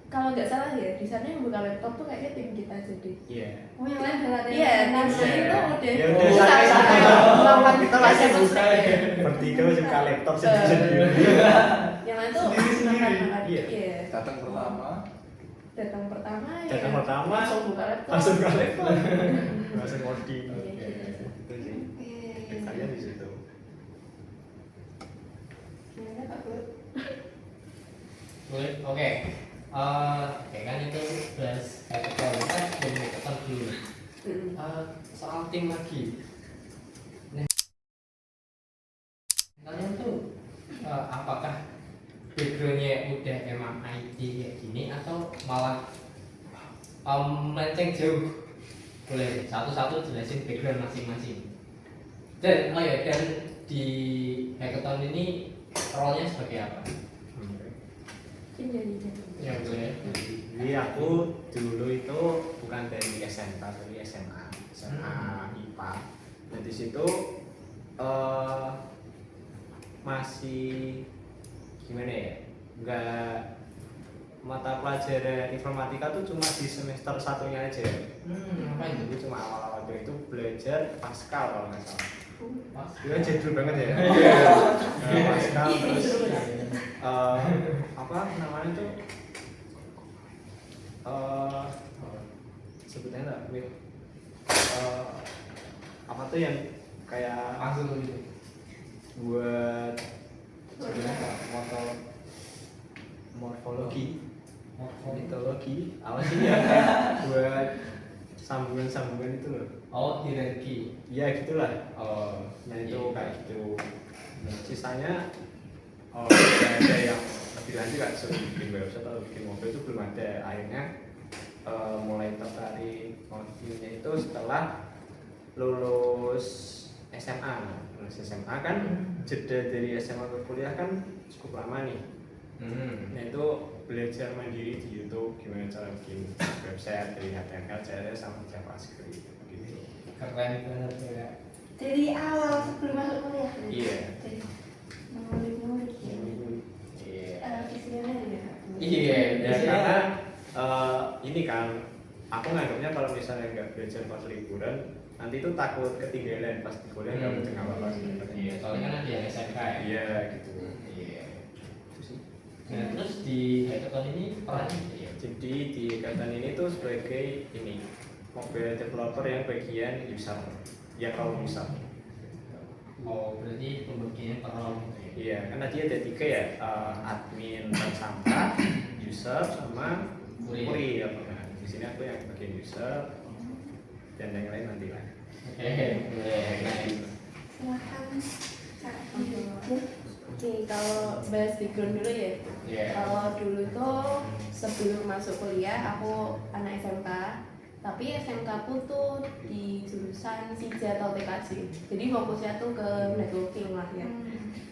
[SPEAKER 2] kalau nggak salah ya di sana yang buka laptop tuh kayaknya tim kita jadi.
[SPEAKER 3] Iya.
[SPEAKER 5] Oh yang lain udah ada.
[SPEAKER 2] Iya, tim
[SPEAKER 5] nasi.
[SPEAKER 2] lain tuh udah
[SPEAKER 3] Ya udah
[SPEAKER 2] santai
[SPEAKER 3] santai.
[SPEAKER 2] melakukan
[SPEAKER 3] Kita masih
[SPEAKER 2] tugas
[SPEAKER 3] selesai.
[SPEAKER 2] selesai.
[SPEAKER 3] Bertiga masih buka laptop sendiri-sendiri.
[SPEAKER 2] Yang lain tuh
[SPEAKER 3] Sendiri-sendiri.
[SPEAKER 2] makan-makan.
[SPEAKER 3] Iya.
[SPEAKER 2] Iya.
[SPEAKER 4] Datang pertama
[SPEAKER 2] Datang pertama ya.
[SPEAKER 3] Datang pertama,
[SPEAKER 2] langsung buka laptop.
[SPEAKER 3] langsung buka laptop. Langsung ngoding.
[SPEAKER 2] Iya,
[SPEAKER 3] Iya,
[SPEAKER 2] gitu.
[SPEAKER 3] itu sih.
[SPEAKER 5] Oke.
[SPEAKER 3] Kalian di situ.
[SPEAKER 5] Gimana Kak Bro?
[SPEAKER 1] Boleh. Oke. Oke kan itu bahas hackathon dan hackathon dulu. Soal tim lagi. Nah, kalian tuh apakah backgroundnya udah emang IT kayak gini atau malah melenceng jauh? Boleh satu-satu jelasin background masing-masing. Dan dan di hackathon ini role-nya sebagai apa?
[SPEAKER 2] Mungkin jadi.
[SPEAKER 1] Ya boleh.
[SPEAKER 3] Jadi aku dulu itu bukan dari SMK, dari SMA IPA. Dan di situ masih gimana ya? Enggak mata pelajaran informatika tuh cuma di semester satunya aja.
[SPEAKER 1] Apa itu?
[SPEAKER 3] Jadi cuma awal-awal itu belajar Pascal kalau nggak salah.
[SPEAKER 1] Pas.
[SPEAKER 3] Itu jadul banget ya. Pascal terus apa namanya tuh? Sebutnya enggak? Apa tuh yang kayak
[SPEAKER 1] Langsung gitu.
[SPEAKER 3] buat sebenarnya motor morfologi mitologi apa sih ya, buat sambungan-sambungan itu loh.
[SPEAKER 1] Oh, hierarki.
[SPEAKER 3] Ya gitulah.
[SPEAKER 1] Oh,
[SPEAKER 3] Nah itu
[SPEAKER 1] iya.
[SPEAKER 3] kayak gitu. Nah, sisanya nggak ada yang lebih lanjut kan, suruh bikin website atau bikin mobile itu belum ada. Akhirnya mulai tertarik mobilnya itu setelah lulus SMA. Lulus SMA kan jeda dari SMA ke kuliah kan cukup lama nih. Nah itu belajar mandiri di YouTube gimana cara bikin website dari HTML, CSS sama JavaScript gitu.
[SPEAKER 1] Keren banget ya.
[SPEAKER 5] Dari awal sebelum masuk kuliah.
[SPEAKER 3] Iya.
[SPEAKER 5] Jadi ngulik-ngulik ya.
[SPEAKER 3] Iya.
[SPEAKER 5] Istilahnya ya.
[SPEAKER 1] Iya,
[SPEAKER 3] Ya karena ini kan aku nganggapnya kalau misalnya nggak belajar pas liburan nanti tuh takut ketinggalan pas di kuliah nggak bisa ngapa-apa sebenarnya.
[SPEAKER 1] Iya, soalnya kan ada yang SMK ya.
[SPEAKER 3] Iya gitu.
[SPEAKER 1] Iya.
[SPEAKER 3] Itu sih.
[SPEAKER 1] Nah, terus di hackathon ini peran ya.
[SPEAKER 3] Jadi di ikatan ini tuh sebagai ini mobile developer yang bagian user, ya kalau user.
[SPEAKER 1] Oh, berarti pembagian per role gitu ya.
[SPEAKER 3] Iya, kan tadi ada 3 ya, admin, tersangka, user, sama kurir. Nah, di sini aku yang bagian user dan yang lain nanti lah.
[SPEAKER 1] Oke, nice.
[SPEAKER 5] Silakan Kak.
[SPEAKER 2] Oke, kalau bahas background dulu ya.
[SPEAKER 1] Iya.
[SPEAKER 2] Kalau dulu tuh sebelum masuk kuliah aku anak SMK, tapi SMK aku tuh di jurusan SIJA atau TKJ. Jadi fokusnya tuh ke networking lah ya.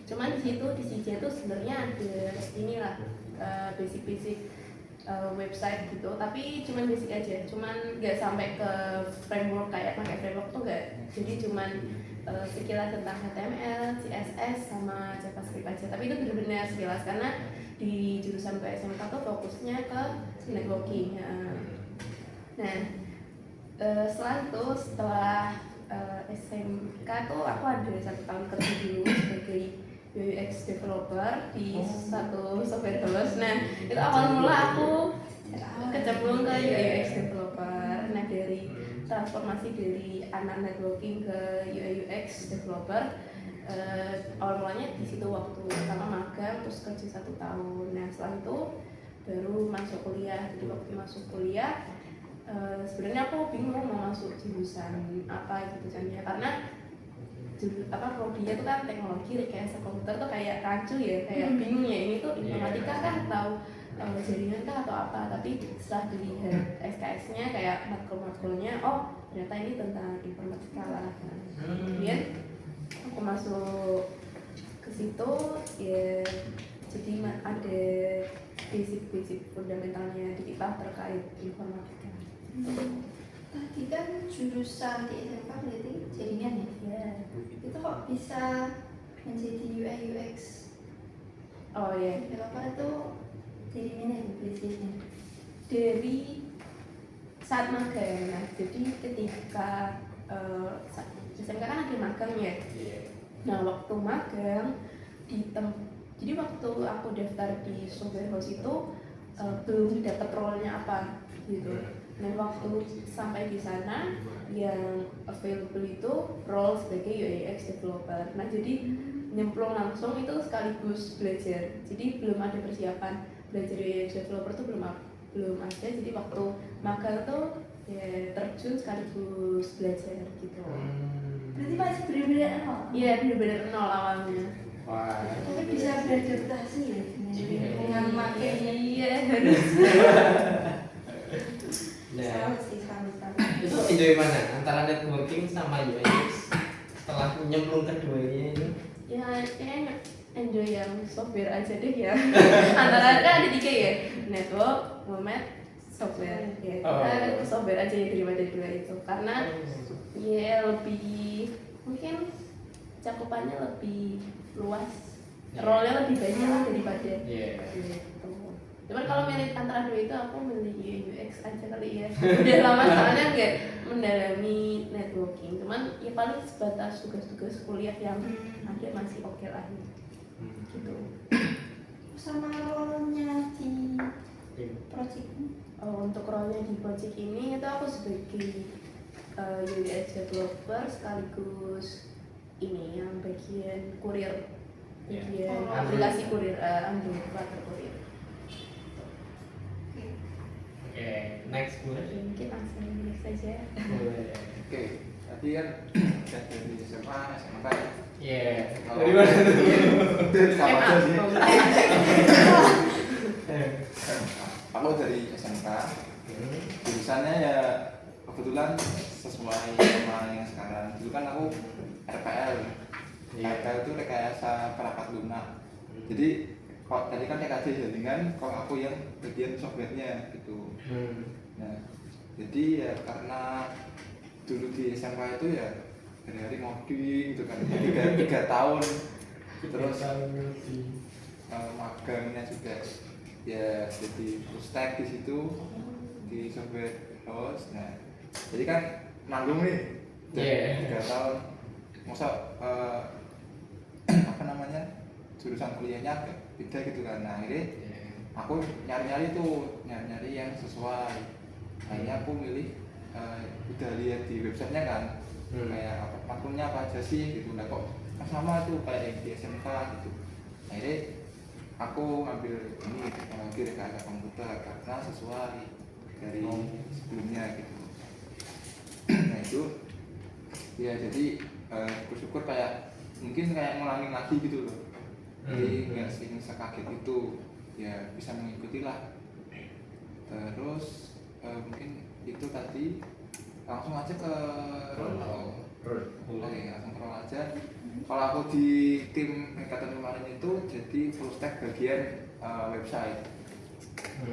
[SPEAKER 2] Cuman di situ di SIJA tuh sebenarnya ada inilah basic-basic website gitu, tapi cuman basic aja, cuman nggak sampai ke framework kayak pakai framework tuh nggak. Jadi cuman sekilas tentang HTML, CSS sama JavaScript aja. Tapi itu benar-benar sekilas karena di jurusan ke SMK tuh fokusnya ke networking. Nah, setelah SMK tuh aku ada 1 tahun kerja dulu sebagai UX developer di satu software house. Nah, itu awal mula aku kecemplung ke UX developer. Nah, dari transformasi dari anak networking ke UI UX developer, awal mulanya di situ waktu pertama magang terus kerja 1 tahun. Nah, setelah itu baru masuk kuliah. Jadi waktu masuk kuliah sebenarnya aku bingung mau masuk jurusan apa gitu kan ya, karena prodinya itu kan teknologi rekayasa komputer tuh kayak rancu ya, kayak bingung ya ini tuh informatika kah atau jaringan kah atau apa. Tapi setelah dilihat SKS-nya kayak matkul-matkulnya, oh ternyata ini tentang informatika lah. Kemudian aku masuk ke situ ya, jadi ada basic fundamentalnya di kita terkait informatika.
[SPEAKER 5] Tadi kan jurusan di SMK berarti jaringan ya? Itu kok bisa menjadi UI UX?
[SPEAKER 2] Oh ya,
[SPEAKER 5] Developer itu dari mana ya basicnya?
[SPEAKER 2] dari saat magang. Nah, jadi ketika SMK kan ada magang ya. Nah, waktu magang jadi waktu aku daftar di software house itu belum dapat role-nya apa gitu. Dan waktu sampai di sana yang available itu role sebagai UX developer. Nah, jadi nyemplung langsung itu sekaligus belajar. Jadi belum ada persiapan belajar UX developer tuh belum ada. Jadi waktu magang tuh ya terjun sekaligus belajar gitu.
[SPEAKER 5] Berarti masih benar-benar nol?
[SPEAKER 2] Iya, benar-benar nol awalnya.
[SPEAKER 1] Wah.
[SPEAKER 5] Tapi bisa beradaptasi ya dengan lingkungan makainya.
[SPEAKER 2] Iya, harus.
[SPEAKER 1] Nah,
[SPEAKER 5] Salut sih, salut.
[SPEAKER 1] itu enjoy mana antara networking sama UX setelah nyemplung keduanya itu?
[SPEAKER 2] Ya, kayaknya enjoy yang software aja deh ya. Antara kan ada 3 ya, network, website, software. Ya, kita ke software aja ya daripada 2 itu, karena ya lebih mungkin cakupannya lebih luas, role-nya lebih banyak lah daripada
[SPEAKER 1] Iya.
[SPEAKER 2] gitu. Cuman kalau milih antara 2 itu aku milih UX aja kali ya. Udah lama soalnya nggak mendalami networking. Cuman ya paling sebatas tugas-tugas kuliah yang ada masih oke lah gitu.
[SPEAKER 5] Sama role-nya di project ini?
[SPEAKER 2] Untuk role-nya di project ini itu aku sebagai UX developer sekaligus ini yang bagian kurir, bagian aplikasi kurir, Android Flutter kurir.
[SPEAKER 1] boleh sih.
[SPEAKER 2] Mungkin langsung mulai saja.
[SPEAKER 1] Boleh.
[SPEAKER 4] Oke, tadi kan udah dari SMA, SMP.
[SPEAKER 1] Iya.
[SPEAKER 4] Kalau-
[SPEAKER 1] Dari mana tuh?
[SPEAKER 4] Sama aja sih.
[SPEAKER 1] Eh.
[SPEAKER 4] Aku dari SMK.
[SPEAKER 1] Hmm.
[SPEAKER 4] Jurusannya ya kebetulan sesuai sama yang sekarang. Dulu kan aku RPL.
[SPEAKER 1] Iya.
[SPEAKER 4] RPL itu rekayasa perangkat lunak. Jadi kalau tadi kan TKJ jaringan, kalau aku yang bagian softwarenya gitu. Nah, jadi ya karena dulu di SMK itu ya hari-hari ngoding gitu kan, tiga tahun. Terus magangnya juga ya jadi full stack di situ di software house. Nah, jadi kan nanggung nih
[SPEAKER 1] Iya.
[SPEAKER 4] 3 tahun. Masa apa namanya jurusan kuliahnya agak beda gitu kan. Nah, akhirnya aku nyari-nyari yang sesuai. Akhirnya aku milih udah lihat di websitenya kan, kayak apa maklumnya apa aja sih gitu. Nah kok sama tuh kayak yang di SMK gitu. Akhirnya aku ngambil ini teknologi rekayasa komputer karena sesuai dari sebelumnya gitu. Nah itu ya jadi bersyukur kayak mungkin kayak ngulangin lagi gitu loh. Jadi nggak sekaget itu, ya bisa mengikuti lah. Terus mungkin itu tadi langsung aja ke role. Oke, langsung ke role aja. Kalau aku di tim Hekatan kemarin itu jadi full stack bagian website.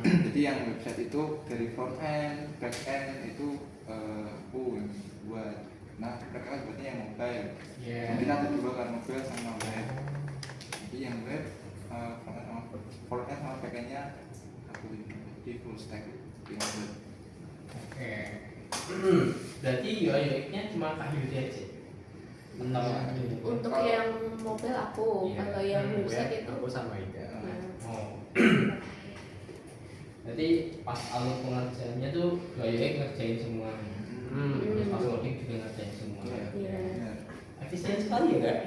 [SPEAKER 4] Jadi yang website itu dari front end, back end itu aku yang buat. Nah, mereka kan buatnya yang mobile. Dan kita ada dua kan, mobile sama web. Jadi yang web front end sama back endnya aku di full stack yang web.
[SPEAKER 1] Oke. Berarti UI/UX-nya cuma Kak Yudi aja.
[SPEAKER 2] Untuk yang mobile aku,
[SPEAKER 3] Iya.
[SPEAKER 2] kalau yang website itu
[SPEAKER 3] aku sama Ida.
[SPEAKER 2] nah,
[SPEAKER 1] Oh. Jadi pas alur pengerjaannya tuh UI/UX ngerjain semua. Terus pas coding juga ngerjain semua.
[SPEAKER 2] Iya.
[SPEAKER 1] Efisien sekali ya Kak?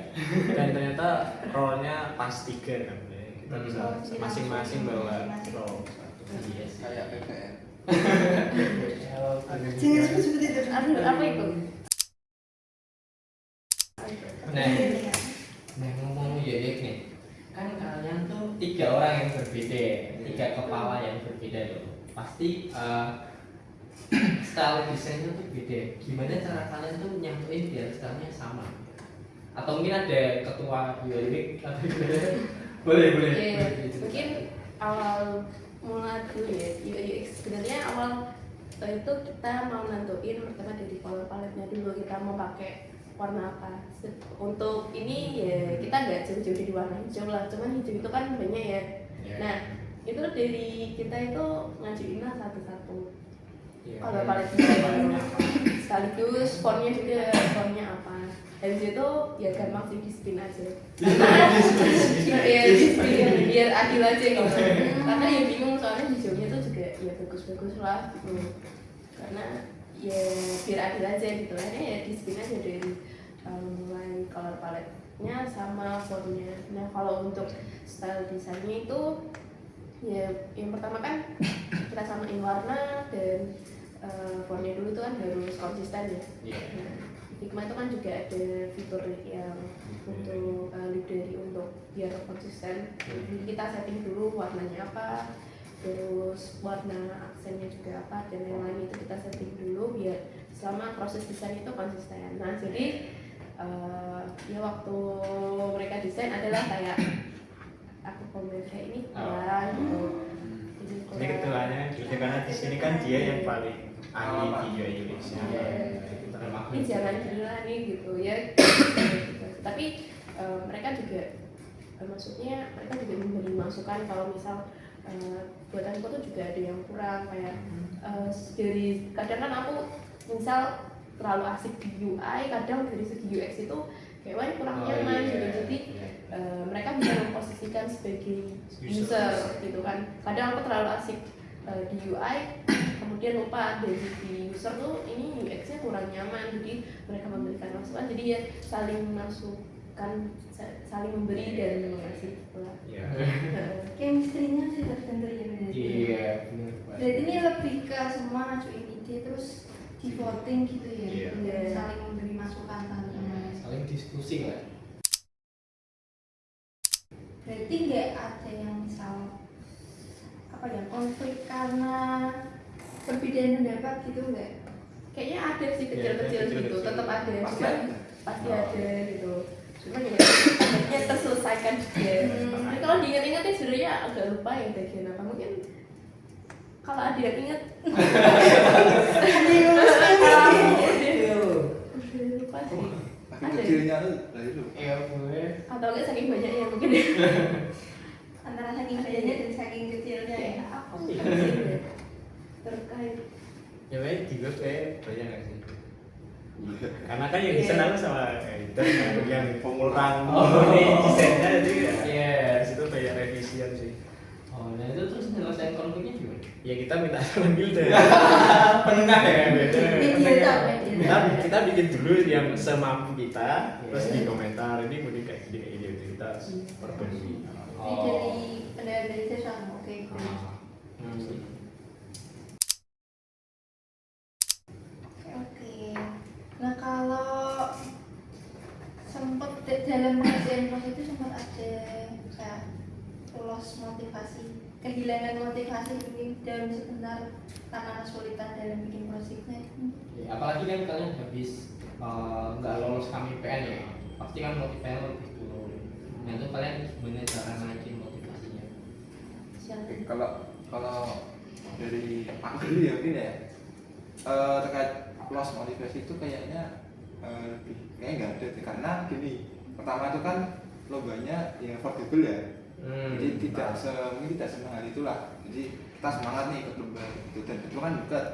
[SPEAKER 3] Dan ternyata role-nya pas 3 kan. Kita bisa
[SPEAKER 5] Oh, jadi
[SPEAKER 3] masing-masing
[SPEAKER 5] langsung
[SPEAKER 3] bawa
[SPEAKER 5] masing-masing.
[SPEAKER 3] role.
[SPEAKER 1] Iya sih.
[SPEAKER 4] Kayak PPN.
[SPEAKER 5] Jangan sebut itu.
[SPEAKER 2] apa itu?
[SPEAKER 1] Nah ngomong UI/UX nih, kan kalian tuh 3 orang yang berbeda, 3 kepala yang berbeda loh. Pasti style desainnya tuh beda. Gimana cara kalian tuh nyatuin biar stylenya sama? Atau mungkin ada ketua UI/UX atau gimana? Boleh.
[SPEAKER 2] Iya, mungkin awal mulai dulu ya UI/UX. Sebenarnya awal itu kita mau nentuin pertama dari color palette-nya dulu, kita mau pakai warna apa. Untuk ini ya kita nggak jauh-jauh dari warna hijau lah, cuman hijau itu kan banyak ya. Nah itu dari kita itu ngajuin lah satu-satu color palette-nya, sekaligus fontnya juga, fontnya apa. Dari situ ya gampang sih di spin aja. Ya di spin biar adil aja gitu. Karena ya bingung soalnya hijaunya tuh juga ya bagus-bagus lah gitu. Karena ya biar adil aja gitu. Akhirnya ya di spin aja dari mulai color palette-nya sama fontnya. Nah kalau untuk style desainnya itu ya yang pertama kan kita samain warna dan fontnya dulu tuh kan harus konsisten ya. Nah, Figma itu kan juga ada fitur yang untuk library untuk biar konsisten. Jadi kita setting dulu warnanya apa, terus warna aksennya juga apa, dan yang lain itu kita setting dulu biar selama proses desain itu konsisten. Nah jadi ya waktu mereka desain adalah kayak aku komen kayak ini kurang gitu.
[SPEAKER 3] Ini ketuanya gitu karena di sini kan dia yang paling ahli di UI/UX-nya.
[SPEAKER 2] Ini jangan gila nih gitu ya. Tapi mereka juga maksudnya mereka juga memberi masukan kalau misal buatanku tuh juga ada yang kurang kayak dari kadang kan aku misal terlalu asik di UI, kadang dari segi UX itu kayak wah ini kurang nyaman gitu. Jadi mereka bisa memposisikan sebagai user gitu kan. Kadang aku terlalu asik di UI, kemudian lupa dari segi user tuh ini UX-nya kurang nyaman. Jadi mereka memberikan masukan. Jadi ya saling masuk kan saling memberi dan mengasih pula.
[SPEAKER 3] Iya.
[SPEAKER 5] Chemistry-nya sih terbentuk ya.
[SPEAKER 1] Iya, benar.
[SPEAKER 5] Berarti ini lebih ke semua ngajuin ide terus di voting gitu ya.
[SPEAKER 3] Iya.
[SPEAKER 5] Dan saling memberi masukan tante.
[SPEAKER 1] Saling diskusi lah.
[SPEAKER 5] Berarti nggak ada yang misal apa ya konflik karena perbedaan pendapat gitu nggak?
[SPEAKER 2] Kayaknya ada sih
[SPEAKER 3] Iya,
[SPEAKER 2] kecil-kecil gitu,
[SPEAKER 3] kecil-kecil.
[SPEAKER 2] tetap ada.
[SPEAKER 4] Pasti
[SPEAKER 2] Cuman
[SPEAKER 4] ada.
[SPEAKER 2] pasti
[SPEAKER 3] Oh.
[SPEAKER 2] ada gitu. Cuman ya akhirnya terselesaikan juga. Tapi kalau diingat-ingat ya sebenarnya agak lupa ya bagian apa mungkin kalau ada yang ingat udah lupa sih.
[SPEAKER 4] Tapi
[SPEAKER 2] Ada.
[SPEAKER 4] kecilnya tuh dari itu.
[SPEAKER 1] Iya, boleh.
[SPEAKER 2] Atau enggak saking banyaknya mungkin.
[SPEAKER 5] Antara saking bedanya dan saking kecilnya ya.
[SPEAKER 2] Aku nggak sih ya. Terkait
[SPEAKER 3] Ya baik di web banyak nggak sih?
[SPEAKER 4] Iya.
[SPEAKER 3] Karena kan yang
[SPEAKER 2] Iya.
[SPEAKER 3] disenang sama editor yang kurang
[SPEAKER 1] Oh.
[SPEAKER 3] ini desainnya jadi ya.
[SPEAKER 1] Iya.
[SPEAKER 3] Di situ banyak revisian sih.
[SPEAKER 1] Oh, nah itu terus nyelesain konfliknya gimana?
[SPEAKER 3] Ya kita minta saran Hilda.
[SPEAKER 1] Pernah ya?
[SPEAKER 3] Beda.
[SPEAKER 5] Mediator, mediator.
[SPEAKER 3] Kita bikin dulu yang semampu kita, terus di komentar ini mungkin kayak gini kayak gini kita perbaiki.
[SPEAKER 5] Ini dari pendapat dari saya sama oke. Oke. Nah kalau sempat dalam pengerjaan proses itu sempat ada kayak loss motivasi, kehilangan motivasi mungkin dalam sebentar karena kesulitan dalam bikin proyeknya.
[SPEAKER 1] Ya, apalagi kan kalian habis nggak lolos KMPN ya, pasti kan motivasinya lebih turun. Nah itu kalian gimana cara naikin motivasinya?
[SPEAKER 2] siapa?
[SPEAKER 4] Oke, kalau dari Pak dulu ya mungkin ya terkait loss motivasi itu kayaknya kayaknya nggak ada deh. Karena gini, pertama itu kan lombanya yang affordable ya, jadi mungkin tidak semahal itulah. Jadi kita semangat nih ikut lomba itu, dan itu kan dekat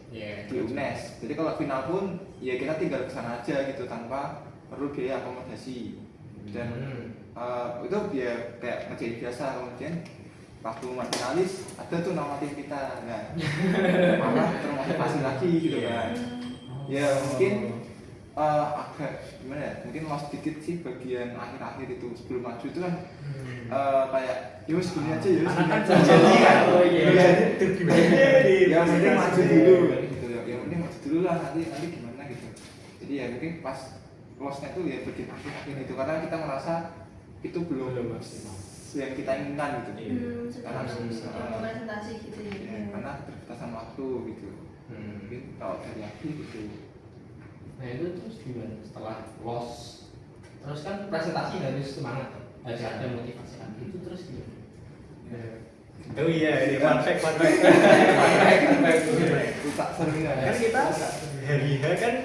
[SPEAKER 1] Iya.
[SPEAKER 4] di UNES. Jadi kalau final pun ya kita tinggal ke sana aja gitu tanpa perlu biaya akomodasi. Dan itu dia kayak ngerjain biasa. Kemudian waktu finalis ada tuh nama tim kita, nah malah termotivasi lagi gitu kan. Ya mungkin agak gimana ya, mungkin lost dikit sih bagian akhir-akhir itu sebelum maju itu kan kayak yus gini aja yus gini aja.
[SPEAKER 3] Jadi kan,
[SPEAKER 1] Oh, iya.
[SPEAKER 3] itu gimana di
[SPEAKER 4] Ya mending maju dulu gitu ya, yang mending maju dulu lah, nanti gimana gitu. Jadi ya mungkin pas lostnya tuh ya bagian akhir-akhir itu, karena kita merasa itu belum
[SPEAKER 3] Belum maksimal.
[SPEAKER 4] yang kita inginkan gitu. Karena
[SPEAKER 5] Sebelum presentasi gitu ya.
[SPEAKER 4] ya, karena keterbatasan waktu gitu. Mungkin kalau dari aku gitu.
[SPEAKER 1] Nah itu terus gimana setelah loss? Terus kan presentasi harus semangat, harus ada motivasi lagi. Itu terus gimana?
[SPEAKER 3] Oh iya, ini fun fact.
[SPEAKER 4] Itu tak sering
[SPEAKER 3] Kan kita hari H kan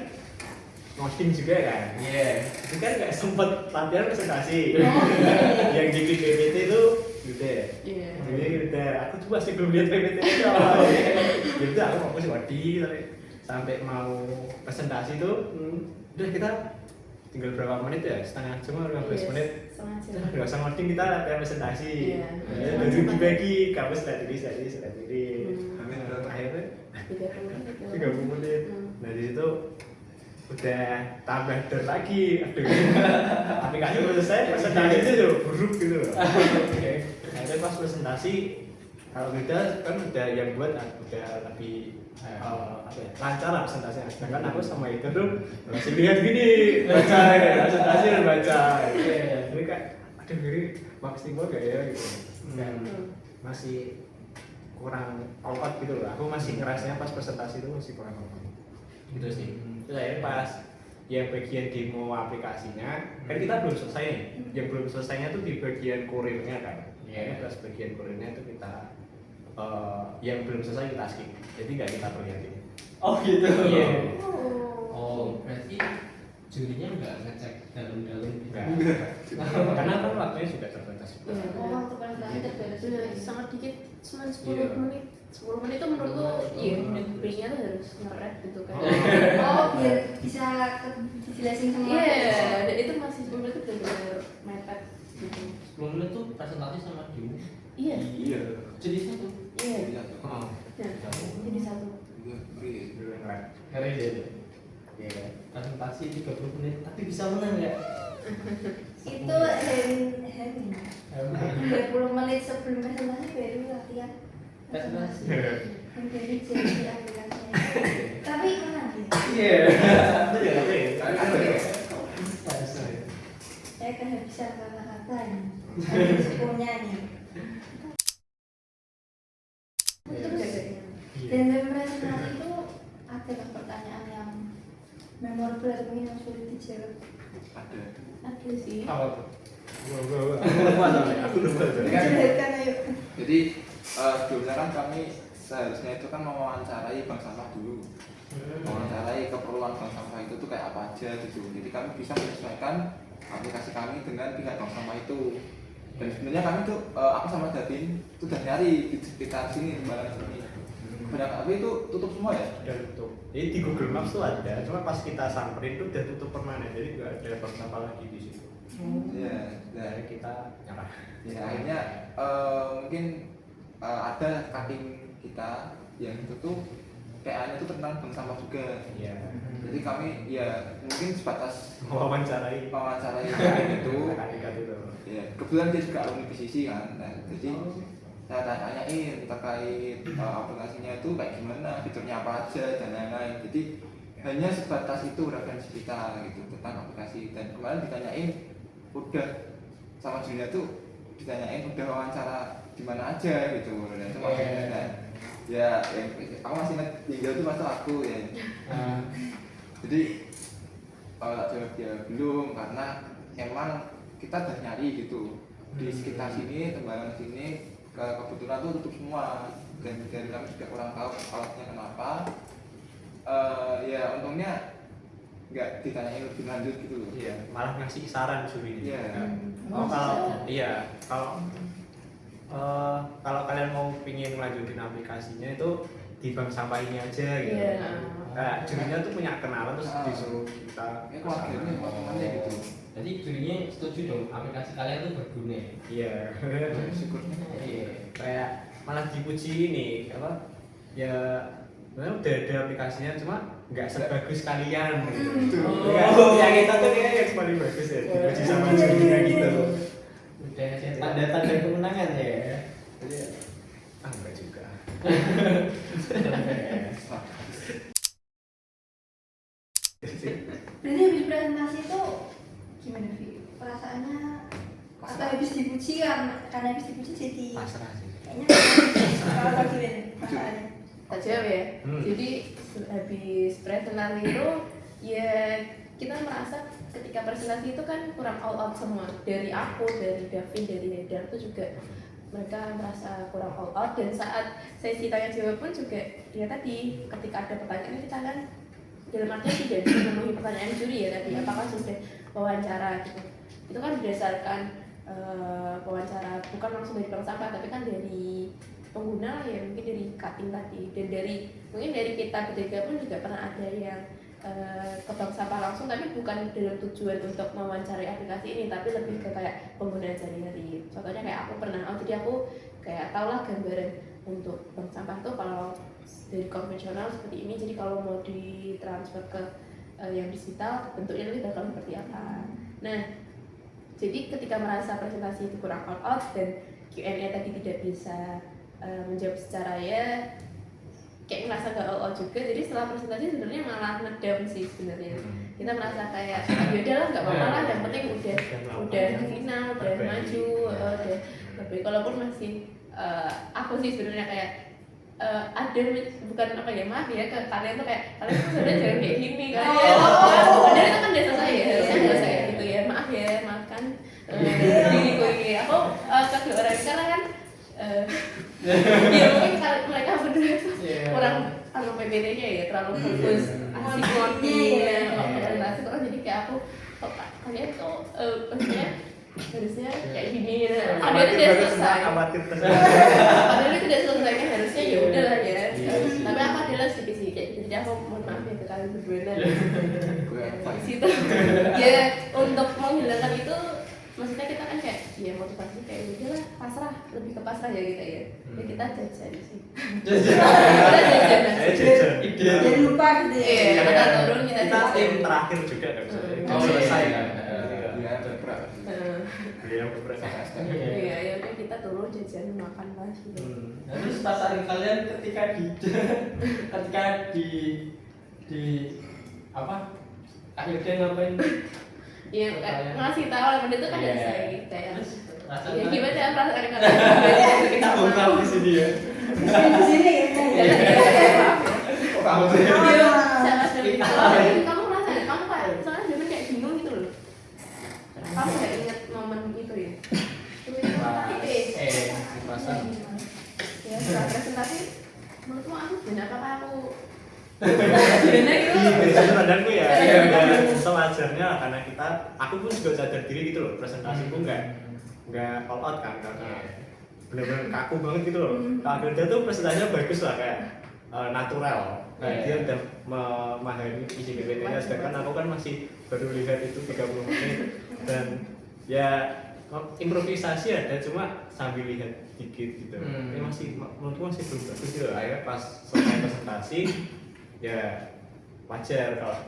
[SPEAKER 3] ngoding juga kan.
[SPEAKER 1] Iya.
[SPEAKER 3] Itu kan nggak sempet latihan presentasi.
[SPEAKER 5] Oh, iya.
[SPEAKER 3] Yang di PPT itu udah.
[SPEAKER 2] Iya.
[SPEAKER 3] Jadi udah, aku tuh masih belum lihat PPT itu. Jadi aku fokus ngoding sampai mau presentasi itu, udah kita tinggal berapa menit ya, setengah jam atau 15 menit.
[SPEAKER 2] Setengah jam.
[SPEAKER 3] Nggak usah ngoding, kita latihan presentasi.
[SPEAKER 2] Iya.
[SPEAKER 3] Baru dibagi, kamu slide ini, slide ini.
[SPEAKER 4] Amin, berapa?
[SPEAKER 3] Akhirnya
[SPEAKER 2] 30 menit.
[SPEAKER 3] 30 menit. Nah di situ udah tambah der lagi. Aduh. Aplikasi udah selesai, presentasi itu udah buruk gitu loh. Akhirnya pas presentasi, kalau kita kan udah yang buat udah lebih apa ya, lancar lah presentasinya. Sedangkan aku sama itu tuh masih lihat gini, baca presentasi dan baca. Jadi kayak, aduh ini maksimal gak ya gitu. Dan masih kurang all out gitu loh. Aku masih ngerasanya pas presentasi itu masih kurang all out. Gitu sih. Terus akhirnya pas yang bagian demo aplikasinya kan kita belum selesai nih. Yang belum selesainya tuh di bagian kurirnya kan.
[SPEAKER 1] Iya.
[SPEAKER 3] Pas bagian kurirnya itu kita yang belum selesai kita skip. Jadi nggak kita perlihatin.
[SPEAKER 1] Oh gitu.
[SPEAKER 3] Iya.
[SPEAKER 1] Oh berarti jurinya nggak ngecek dalam-dalam gitu.
[SPEAKER 3] Enggak. Karena kan waktunya juga terbatas.
[SPEAKER 2] Iya.
[SPEAKER 5] Oh, waktu presentasi terbatas juga ya.
[SPEAKER 2] Sangat dikit, cuma 10
[SPEAKER 3] Iya.
[SPEAKER 2] menit. 10 menit itu menurutku, iya menit briefnya tuh harus nge-rap gitu kan.
[SPEAKER 5] Oh, biar bisa dijelasin semua.
[SPEAKER 2] Iya, dan itu masih 10 menit itu benar-benar mepet gitu.
[SPEAKER 1] 10 menit tuh presentasi sama demo.
[SPEAKER 2] Iya.
[SPEAKER 4] Iya.
[SPEAKER 1] Jadi satu.
[SPEAKER 2] Iya.
[SPEAKER 4] Iya tuh.
[SPEAKER 1] Oh.
[SPEAKER 2] Nah, jadi satu.
[SPEAKER 4] Iya, iya.
[SPEAKER 3] Dulu yang lain.
[SPEAKER 1] Keren deh.
[SPEAKER 3] Iya.
[SPEAKER 1] Presentasi 30 menit tapi bisa menang ya?
[SPEAKER 5] Itu hari 30 menit sebelum presentasi baru latihan presentasi. Menjadi jadi aplikasinya. Tapi tenang ya.
[SPEAKER 1] Iya.
[SPEAKER 5] Saya kehabisan kata-kata nih. Resikonya nih. Terus dan dalam presentasi itu ada pertanyaan yang memorable atau mungkin yang sulit dijawab.
[SPEAKER 2] Ada sih.
[SPEAKER 1] Apa tuh?
[SPEAKER 3] Aku lupa.
[SPEAKER 5] Ceritakan ayo.
[SPEAKER 4] Jadi sebelumnya kan kami seharusnya itu kan mewawancarai bank sampah dulu, mewawancarai keperluan bank sampah itu tuh kayak apa aja gitu. Jadi kami bisa menyesuaikan aplikasi kami dengan pihak bank sampah itu. Dan sebenarnya kami tuh aku sama Davin itu udah nyari di sekitar sini tembalan sini. Banyak tapi itu tutup semua ya.
[SPEAKER 3] Udah tutup. Jadi di Google Maps tuh ada, cuma pas kita samperin itu udah tutup permanen, jadi nggak ada bank sampah lagi di situ.
[SPEAKER 4] Iya.
[SPEAKER 3] Jadi kita nyerah.
[SPEAKER 4] Ya akhirnya mungkin ada cutting kita yang itu tuh kayaknya itu tentang bank sampah juga.
[SPEAKER 3] Iya.
[SPEAKER 4] Jadi kami ya mungkin sebatas
[SPEAKER 3] Mewawancarai
[SPEAKER 4] mewawancarai itu.
[SPEAKER 3] kakak itu.
[SPEAKER 4] Ya kebetulan dia juga alumni PCC kan. Nah, jadi saya tanyain terkait aplikasinya itu kayak gimana, fiturnya apa aja dan lain-lain. Jadi hanya sebatas itu referensi kita gitu tentang aplikasi. Dan kemarin ditanyain udah sama Julia tuh ditanyain udah wawancara di mana aja gitu. Dan itu maksudnya kan ya aku masih ingat tinggal tuh masa aku ya. Jadi kalau tak jawab ya belum, karena emang kita udah nyari gitu di sekitar sini, tembalan sini kebetulan tuh tutup semua, dan dari kami juga kurang tahu alatnya kenapa. Ya untungnya nggak ditanyain lebih lanjut gitu loh.
[SPEAKER 3] Iya, malah ngasih saran Suri.
[SPEAKER 4] Iya.
[SPEAKER 3] Oh, kalau kalian mau pingin lanjutin aplikasinya itu di bank sampah ini aja gitu.
[SPEAKER 2] Iya.
[SPEAKER 3] Nah, jurinya tuh punya kenalan terus disuruh kita
[SPEAKER 4] Ya keluarganya teman-temannya gitu.
[SPEAKER 1] Jadi jurinya setuju dong aplikasi kalian tuh berguna.
[SPEAKER 3] Iya.
[SPEAKER 4] Syukurnya.
[SPEAKER 1] Iya.
[SPEAKER 3] Kayak malah dipuji ini apa? Ya sebenarnya udah ada aplikasinya cuma nggak sebagus kalian gitu.
[SPEAKER 1] Oh.
[SPEAKER 3] Ya kita tuh kayak yang paling bagus ya. Dipuji sama jurinya gitu.
[SPEAKER 1] Udah tanda-tanda kemenangan ya.
[SPEAKER 3] Jadi enggak juga.
[SPEAKER 5] Berarti habis presentasi itu gimana Vi? Perasaannya atau habis dipuji kan? Karena habis dipuji jadi
[SPEAKER 3] Pasrah sih.
[SPEAKER 5] kayaknya kalau bagi Ben perasaannya.
[SPEAKER 2] Tak jawab ya.
[SPEAKER 3] Hmm.
[SPEAKER 2] Jadi habis presentasi itu ya kita merasa ketika presentasi itu kan kurang all out semua, dari aku, dari Davin, dari Hedar itu juga mereka merasa kurang all out. Dan saat sesi tanya jawab pun juga ya tadi ketika ada pertanyaan kita kan dalam artian tidak bisa memenuhi pertanyaan juri ya tadi apakah sudah wawancara gitu. Itu kan berdasarkan wawancara bukan langsung dari bank sampah tapi kan dari pengguna ya, mungkin dari cutting tadi, dan dari mungkin dari kita bertiga pun juga pernah ada yang ke bank sampah langsung tapi bukan dalam tujuan untuk mewawancarai aplikasi ini, tapi lebih ke kayak penggunaan sehari-hari. Contohnya kayak aku pernah, jadi aku kayak tahulah gambaran untuk bank sampah tuh kalau dari konvensional seperti ini, jadi kalau mau ditransfer ke yang digital bentuknya nanti bakal seperti apa. Nah, jadi ketika merasa presentasi itu kurang all out dan Q&A tadi tidak bisa menjawab secara ya kayak merasa gak all out juga, jadi setelah presentasi sebenarnya malah ngedown sih sebenarnya. Kita merasa kayak ya udahlah nggak apa-apa lah, yang penting udah di final, udah maju, udah lebih. Kalaupun masih aku sih sebenarnya kayak ada bukan apa ya, maaf ya ke kalian tuh kayak kalian tuh sebenarnya jangan kayak gini kan. Padahal itu kan udah selesai ya, harusnya selesai gitu ya. Maaf ya, maafkan diriku ini. Aku kedua orang karena kan ya mungkin mereka berdua tuh kurang PPT-nya ya terlalu fokus asik ngodingnya presentasi terus, jadi kayak aku kalian tuh maksudnya harusnya kayak gini gitu. Padahal itu udah selesai. Padahal itu udah selesai kan, harusnya ya udah lah ya. Tapi aku adalah sedikit kayak gitu, jadi aku mohon maaf ya ke kalian berdua di situ. Ya untuk menghilangkan itu, maksudnya kita kan kayak ya motivasi kayak udah lah pasrah, lebih ke pasrah ya kita ya. Ya kita jajan sih.
[SPEAKER 5] Jangan lupa gitu ya.
[SPEAKER 2] Iya, kita turun kita
[SPEAKER 3] tim terakhir juga kan.
[SPEAKER 1] Oh, selesai kan.
[SPEAKER 4] Ya enggak sih.
[SPEAKER 3] beli yang berprestasi.
[SPEAKER 2] Iya, ya udah kita turun jajan makan lah gitu.
[SPEAKER 1] Nah, terus perasaan kalian ketika di apa akhirnya ngapain?
[SPEAKER 2] Iya, ngasih tahu lah itu kan
[SPEAKER 1] Iya.
[SPEAKER 2] bisa gitu kayak.
[SPEAKER 1] Terus perasaan
[SPEAKER 2] Ya
[SPEAKER 1] kalian-
[SPEAKER 2] gimana ya perasaan kalian?
[SPEAKER 1] kita bongkar di sini ya.
[SPEAKER 5] Di sini ya.
[SPEAKER 4] Kok kamu sih?
[SPEAKER 2] Sama seperti itu. Kamu merasa nggak? Kamu kayak soalnya dulu kayak bingung gitu loh. Kamu nggak inget momen itu ya?
[SPEAKER 1] Perasaan
[SPEAKER 2] Ya setelah presentasi, menurutmu aku benar apa aku? Benar gitu.
[SPEAKER 3] Sadarku ya,
[SPEAKER 1] Iya.
[SPEAKER 3] sewajarnya karena aku pun juga sadar diri gitu loh, presentasiku nggak all out kan, karena bener-bener kaku banget gitu loh. Akhirnya tuh presentasinya bagus lah kayak natural, kayak dia udah memahami isi PPT-nya, sedangkan aku kan masih baru lihat itu 30 menit dan ya improvisasi ada cuma sambil lihat dikit gitu. Ini masih menurutku masih belum bagus gitu. Akhirnya pas selesai presentasi ya wajar kalau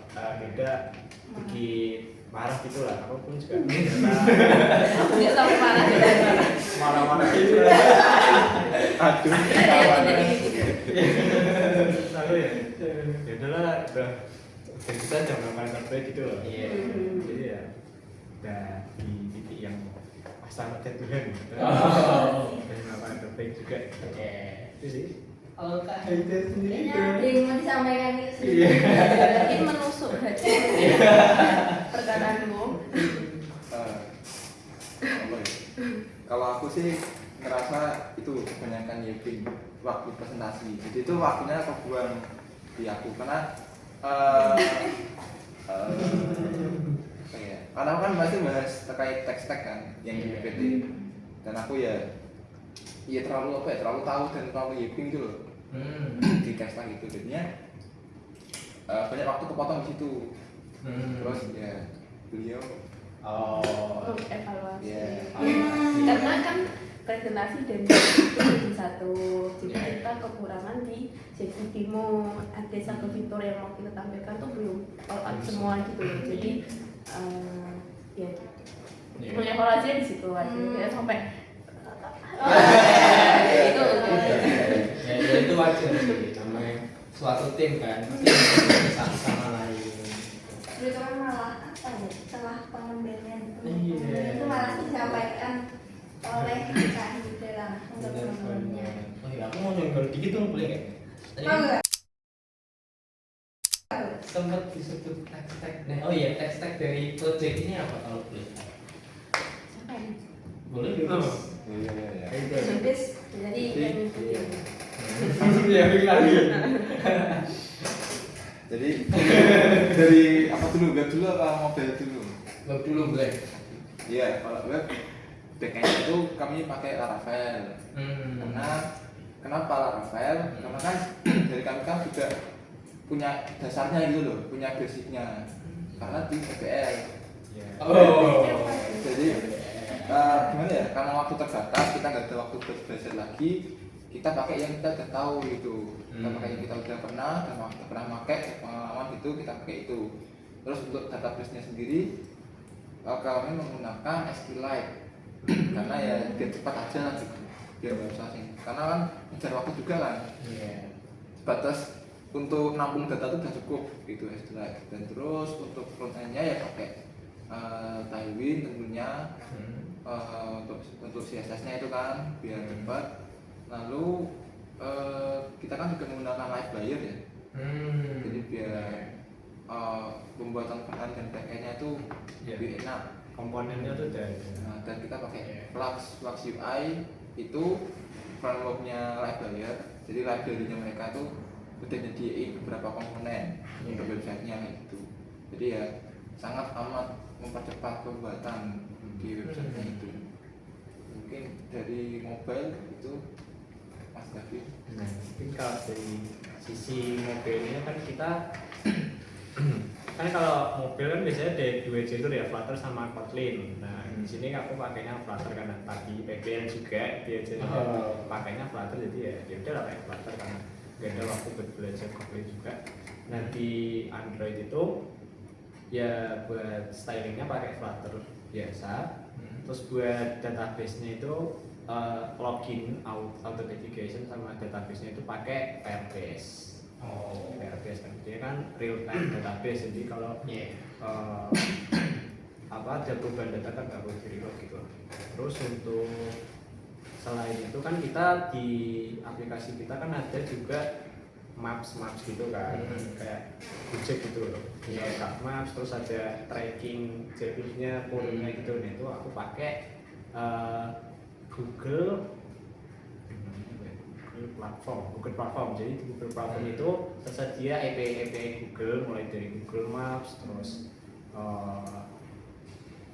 [SPEAKER 3] beda bikin marah gitu lah. Aku pun juga
[SPEAKER 2] Aku nggak sampai marah gitu.
[SPEAKER 4] Marah-marah gitu. Aduh,
[SPEAKER 2] Ada yang
[SPEAKER 4] kawan.
[SPEAKER 2] tidak gitu.
[SPEAKER 3] lalu ya udahlah udah kita jangan main terbaik gitu loh.
[SPEAKER 1] Iya.
[SPEAKER 3] Jadi ya udah di titik yang sama Tuhan gitu.
[SPEAKER 1] Oh.
[SPEAKER 3] Dan main terbaik juga. Itu sih.
[SPEAKER 1] Kalau Kak Haidar sendiri
[SPEAKER 5] Kayaknya ada yang mau disampaikan itu.
[SPEAKER 1] Iya.
[SPEAKER 2] Berarti menusuk hati perkataanmu.
[SPEAKER 4] Apa ya? Kalau aku sih ngerasa itu kebanyakan yeping waktu presentasi. Jadi itu waktunya kebuang di aku karena apa ya? Karena aku kan masih bahas terkait teks-teks kan yang di PPT dan aku ya terlalu apa ya, terlalu tahu dan terlalu yeping gitu loh di teks gitu jadinya banyak waktu kepotong di situ. Terus ya beliau
[SPEAKER 2] Evaluasi.
[SPEAKER 4] Iya.
[SPEAKER 2] Karena kan presentasi dan jadi satu. Jadi kita kekurangan di sesi demo, ada satu fitur yang mau kita tampilkan tuh belum all out semua gitu loh. Jadi ya mengevaluasinya di situ aja. Kayak sampai itu.
[SPEAKER 1] ya itu wajar sih namanya suatu tim kan pasti ada satu sama lain.
[SPEAKER 5] Itu kan malah apa ya? Setelah pengambilan
[SPEAKER 1] Iya.
[SPEAKER 5] itu malah disampaikan oleh Kak Hida langsung ke teman-temannya.
[SPEAKER 1] Oh iya, aku mau nyenggol dikit dong boleh nggak? Tadi
[SPEAKER 5] Oh enggak.
[SPEAKER 1] sempat disebut teks-teks. Nah, oh iya teks-teks dari project ini apa kalau boleh?
[SPEAKER 2] Siapa ini?
[SPEAKER 1] Boleh bebas.
[SPEAKER 4] Iya.
[SPEAKER 2] Habis jadi yang ngikutin.
[SPEAKER 1] Ya lagi.
[SPEAKER 4] Jadi dari apa dulu, web dulu apa mobile dulu?
[SPEAKER 1] Web dulu boleh.
[SPEAKER 4] Iya, kalau web backend itu kami pakai Laravel. Karena kenapa Laravel? Karena kan dari kami kan juga punya dasarnya gitu loh, punya basicnya. Karena di SQL.
[SPEAKER 1] Oh.
[SPEAKER 4] Jadi gimana ya? Karena waktu terbatas, kita nggak ada waktu buat belajar lagi. Kita pakai yang kita udah tahu gitu. Kita pakai yang kita udah pernah dan waktu pernah pakai pengalaman gitu, kita pakai itu. Terus untuk database-nya sendiri kami menggunakan SQLite karena ya biar cepat aja lah gitu, biar nggak usah sih. Karena kan ngejar waktu juga kan. Batas untuk nampung data itu udah cukup gitu SQLite. Dan terus untuk front-end-nya ya pakai Tailwind tentunya. Untuk CSS-nya itu kan biar cepat. Lalu kita kan juga menggunakan live layer ya. Jadi biar pembuatan front dan back-end-nya itu lebih enak.
[SPEAKER 3] Komponennya tuh dari
[SPEAKER 4] Dan kita pakai Flux UI itu framework-nya live layer. Jadi library-nya mereka tuh udah nyediain beberapa komponen untuk website-nya gitu. Jadi ya sangat amat mempercepat pembuatan di website-nya itu. Mungkin dari mobile itu Mas David.
[SPEAKER 3] Nah, mungkin kalau dari sisi mobilnya kan kita kan kalau mobil kan biasanya ada dua jalur ya, Flutter sama Kotlin. Nah, di sini aku pakainya Flutter karena tadi PBN juga dia jadi pakainya Flutter, jadi ya udah lah pakai Flutter karena gak ada waktu buat belajar Kotlin juga. Nah, di Android itu ya buat stylingnya pakai Flutter biasa. Terus buat database-nya itu login authentication sama database-nya itu pakai Firebase. Firebase kan dia kan real time database, jadi kalau ada perubahan data kan nggak boleh di reload gitu. Terus untuk selain itu kan kita di aplikasi kita kan ada juga maps gitu kan, kayak Gojek gitu loh. Kayak maps, terus ada tracking jalurnya, polanya gitu. Nah itu aku pakai Google platform. Jadi di Google platform itu tersedia API Google, mulai dari Google Maps, terus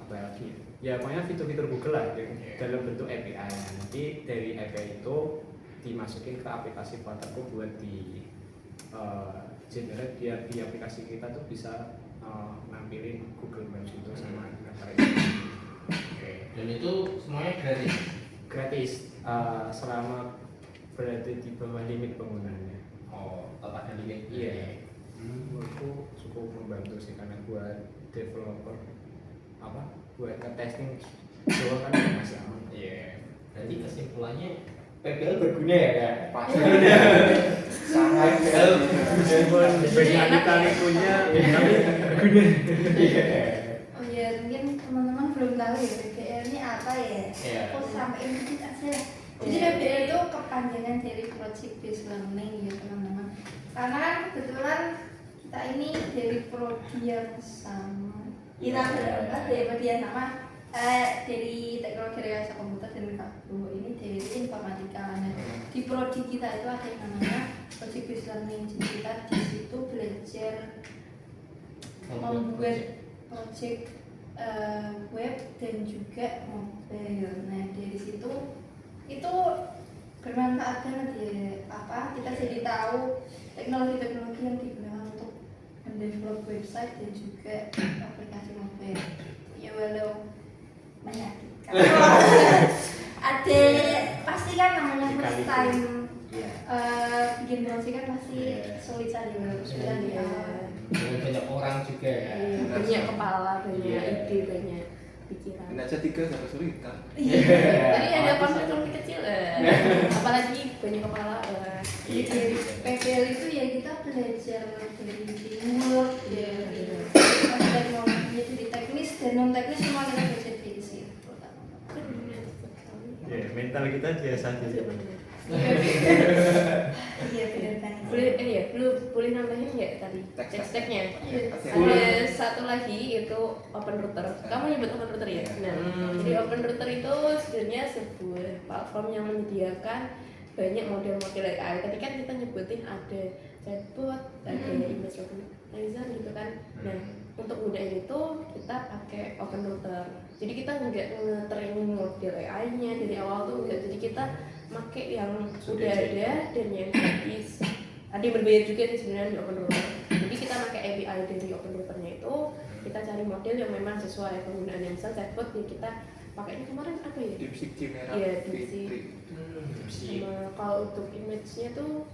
[SPEAKER 3] apa lagi? Ya pokoknya fitur-fitur Google lah dalam bentuk API. Nanti dari API itu dimasukin ke aplikasi platformku buat di generate biar di aplikasi kita tuh bisa nampilin Google Maps itu sama
[SPEAKER 1] Dan itu semuanya
[SPEAKER 3] gratis selama berada di bawah limit penggunaannya.
[SPEAKER 1] Tetap ada limit.
[SPEAKER 3] Iya. Menurutku cukup membantu sih, karena buat developer buat nge-testing doang kan masih aman.
[SPEAKER 1] Berarti kesimpulannya PBL berguna ya kak?
[SPEAKER 4] Pasti sangat
[SPEAKER 3] Meskipun banyak lika-likunya tapi berguna.
[SPEAKER 5] Oh ya, mungkin teman-teman belum tahu ya PBL ini apa ya.
[SPEAKER 1] Iya.
[SPEAKER 5] Aku sampai ini aja. Jadi PBL itu kepanjangan dari Project Based Learning ya teman-teman. Karena kan kebetulan kita ini dari prodi yang sama. Kita berempat dari prodi yang sama. Dari teknologi rekayasa komputer dan Kak ini dari informatika. Nah, di prodi kita itu ada yang namanya Project Based Learning. Jadi kita di situ belajar membuat project web dan juga mobile. Nah dari situ itu bermanfaat banget ya, kita jadi tahu teknologi-teknologi yang digunakan untuk mendevelop website dan juga aplikasi mobile. Ya walau menyakitkan. Ada pasti kan namanya first time bikin project kan pasti sulit saja kesulitan di awal.
[SPEAKER 1] Dengan banyak orang juga ya.
[SPEAKER 2] Banyak kepala, banyak ide, banyak pikiran.
[SPEAKER 4] ini aja 3 sampai kesulitan.
[SPEAKER 2] Jadi ada konflik kecil, apalagi banyak kepala.
[SPEAKER 5] Jadi dari PBL itu ya kita belajar dari teamwork, dari teknologi, jadi teknis dan non teknis semua kita belajar dari situ.
[SPEAKER 3] Mental kita biasa aja.
[SPEAKER 5] Iya benar kan.
[SPEAKER 2] Boleh nambahin nggak tadi teks-teksnya?
[SPEAKER 4] Iya.
[SPEAKER 2] Ada satu lagi itu open router. Kamu nyebut open router ya? Nah, jadi open router itu sebenarnya sebuah platform yang menyediakan banyak model-model AI. Tadi kan kita nyebutin ada chatbot, ada image recognition gitu kan. Nah, untuk gunain itu kita pakai open router. Jadi kita nggak nge-training model AI-nya dari awal tuh enggak. Jadi kita pakai yang udah ada dan yang gratis. Ada yang berbayar juga sih sebenarnya di open router. Jadi kita pakai API dari open routernya itu, kita cari model yang memang sesuai penggunaannya. Misal chatbot yang kita pakainya kemarin apa ya?
[SPEAKER 4] DeepSeek Chimera.
[SPEAKER 2] Iya, DeepSeek. Sama kalau untuk image-nya tuh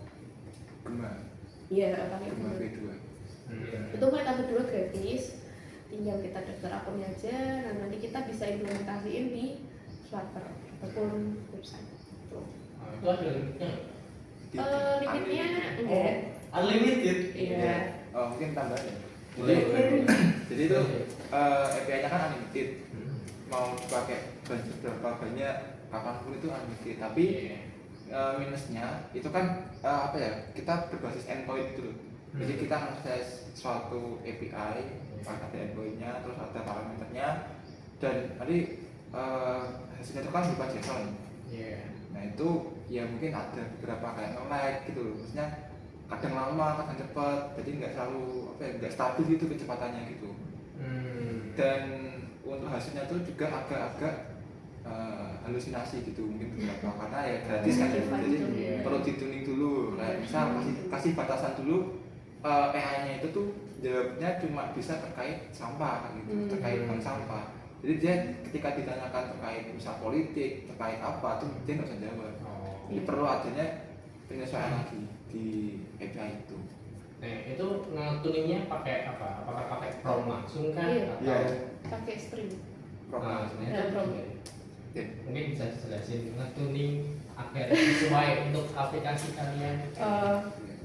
[SPEAKER 4] Gema
[SPEAKER 2] pakai
[SPEAKER 4] Gema
[SPEAKER 2] Gemma.
[SPEAKER 4] V2.
[SPEAKER 2] Itu mereka berdua gratis, tinggal kita daftar akunnya aja. Nah nanti kita bisa implementasiin di Flutter ataupun website. Tuh.
[SPEAKER 1] Itu ada limitnya.
[SPEAKER 2] Limitnya enggak.
[SPEAKER 1] Unlimited.
[SPEAKER 2] Iya.
[SPEAKER 4] Mungkin tambahan ya.
[SPEAKER 1] Boleh.
[SPEAKER 4] Jadi itu API-nya kan unlimited. Mau pakai berapa banyak kapanpun itu unlimited. Tapi minusnya itu kan kita berbasis endpoint gitu loh. Jadi kita mengakses suatu API, ada endpoint-nya, terus ada parameternya, dan nanti hasilnya itu kan berupa JSON. Nah itu ya mungkin ada beberapa kayak nge-lag gitu loh. Maksudnya kadang lama, kadang cepat, jadi nggak selalu nggak stabil gitu kecepatannya gitu. Dan untuk hasilnya tuh juga agak-agak halusinasi gitu mungkin beberapa, karena ya gratis kan, jadi perlu dituning dulu. Kayak misal kasih batasan dulu, AI-nya itu tuh jawabnya cuma bisa terkait sampah kan gitu, terkait bank sampah. Jadi dia ketika ditanyakan terkait misal politik, terkait apa tuh dia nggak bisa jawab. Jadi perlu adanya penyesuaian lagi di API itu.
[SPEAKER 1] Nah itu tuningnya pakai apa? Apakah pakai prompt langsung kan?
[SPEAKER 2] Iya.
[SPEAKER 1] Atau
[SPEAKER 2] Pakai string.
[SPEAKER 1] Nah, sebenarnya
[SPEAKER 2] Ya,
[SPEAKER 1] itu
[SPEAKER 2] Bro.
[SPEAKER 4] Oke.
[SPEAKER 1] mungkin bisa dijelasin nge-tuning agar sesuai untuk aplikasi kalian.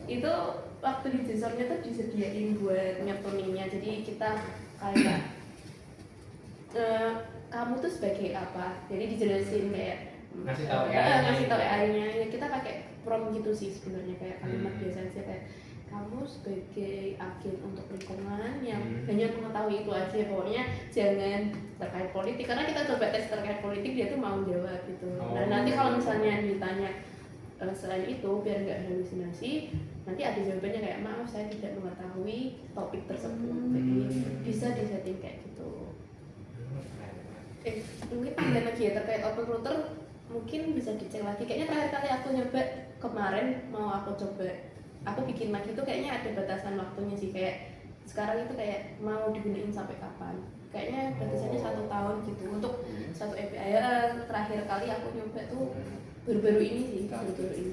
[SPEAKER 2] Itu waktu di Jasornya tuh disediain buat nge-tuningnya, jadi kita kayak kamu tuh sebagai apa, jadi dijelasin kayak
[SPEAKER 1] Ngasih tahu
[SPEAKER 2] ngasih tahu
[SPEAKER 1] AI-nya.
[SPEAKER 2] AI-nya ya, kita pakai prompt gitu sih sebenarnya, kayak kalimat biasa aja kayak kamu sebagai agen untuk lingkungan yang hanya mengetahui itu aja, pokoknya jangan terkait politik, karena kita coba tes terkait politik dia tuh mau jawab gitu. Nah nanti kalau misalnya ditanya selain itu biar nggak halusinasi, nanti ada jawabannya kayak maaf saya tidak mengetahui topik tersebut, jadi bisa disetting kayak gitu. Mungkin tambahan lagi ya terkait open router, mungkin bisa dicek lagi. Kayaknya terakhir kali aku nyoba kemarin, mau aku coba, aku bikin lagi tuh kayaknya ada batasan waktunya sih, kayak sekarang itu kayak mau digunain sampai kapan. Kayaknya batasannya 1 tahun gitu untuk satu API. Terakhir kali aku nyoba tuh baru-baru ini sih, baru-baru ini.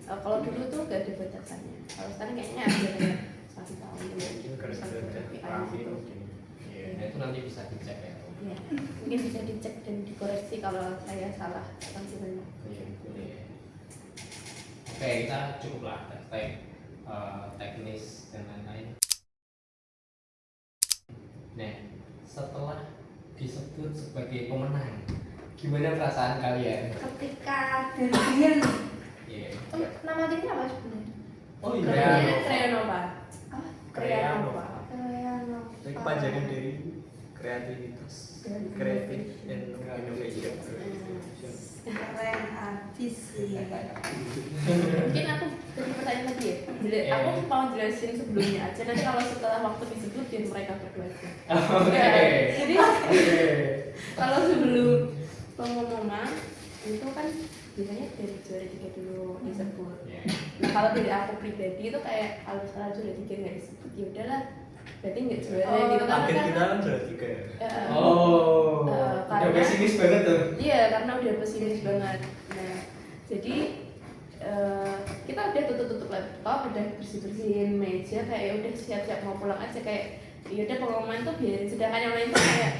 [SPEAKER 2] Kalau dulu tuh gak ada batasannya. Kalau sekarang kayaknya ada kayak 1 tahun
[SPEAKER 3] Mungkin karena
[SPEAKER 2] satu
[SPEAKER 3] sudah
[SPEAKER 2] API
[SPEAKER 3] rame
[SPEAKER 2] gitu.
[SPEAKER 3] mungkin. Iya.
[SPEAKER 1] Nah, itu nanti bisa dicek ya.
[SPEAKER 2] Ya, mungkin bisa dicek dan dikoreksi kalau saya salah tampilannya.
[SPEAKER 1] Iya. Oke, kita cukuplah teknis dan lain-lain. Nah, setelah disebut sebagai pemenang, gimana perasaan kalian?
[SPEAKER 5] Ketika Berlian,
[SPEAKER 1] Iya.
[SPEAKER 5] nama timnya apa sebenarnya?
[SPEAKER 1] Oh
[SPEAKER 2] Namanya
[SPEAKER 1] iya.
[SPEAKER 2] Creanova.
[SPEAKER 5] Ah,
[SPEAKER 3] Creanova.
[SPEAKER 5] Creanova.
[SPEAKER 3] Itu kepanjangan dari kreativitas, creative and innovation.
[SPEAKER 5] Keren abis sih.
[SPEAKER 2] Mungkin aku tadi pertanyaan lagi ya. Aku mau jelasin sebelumnya aja. Nanti kalau setelah waktu disebut biar mereka berdua aja.
[SPEAKER 1] Oke.
[SPEAKER 2] Ya, jadi
[SPEAKER 1] Oke.
[SPEAKER 2] kalau sebelum pengumuman itu kan biasanya dari juara 3 dulu disebut.
[SPEAKER 1] Iya.
[SPEAKER 2] Nah kalau dari aku pribadi itu kayak kalau sekarang juara 3 nggak disebut, ya udahlah berarti nggak juara
[SPEAKER 5] Oh,
[SPEAKER 2] gitu kan.
[SPEAKER 3] Target kita kan juara 3 ya.
[SPEAKER 1] Oh, udah
[SPEAKER 2] karena-
[SPEAKER 1] pesimis banget tuh.
[SPEAKER 2] Iya, karena udah pesimis banget. Nah, jadi kita udah tutup laptop, udah bersih-bersihin meja, kayak ya udah siap-siap mau pulang aja, kayak ya udah pengumuman tuh biarin. Sedangkan yang lain tuh kayak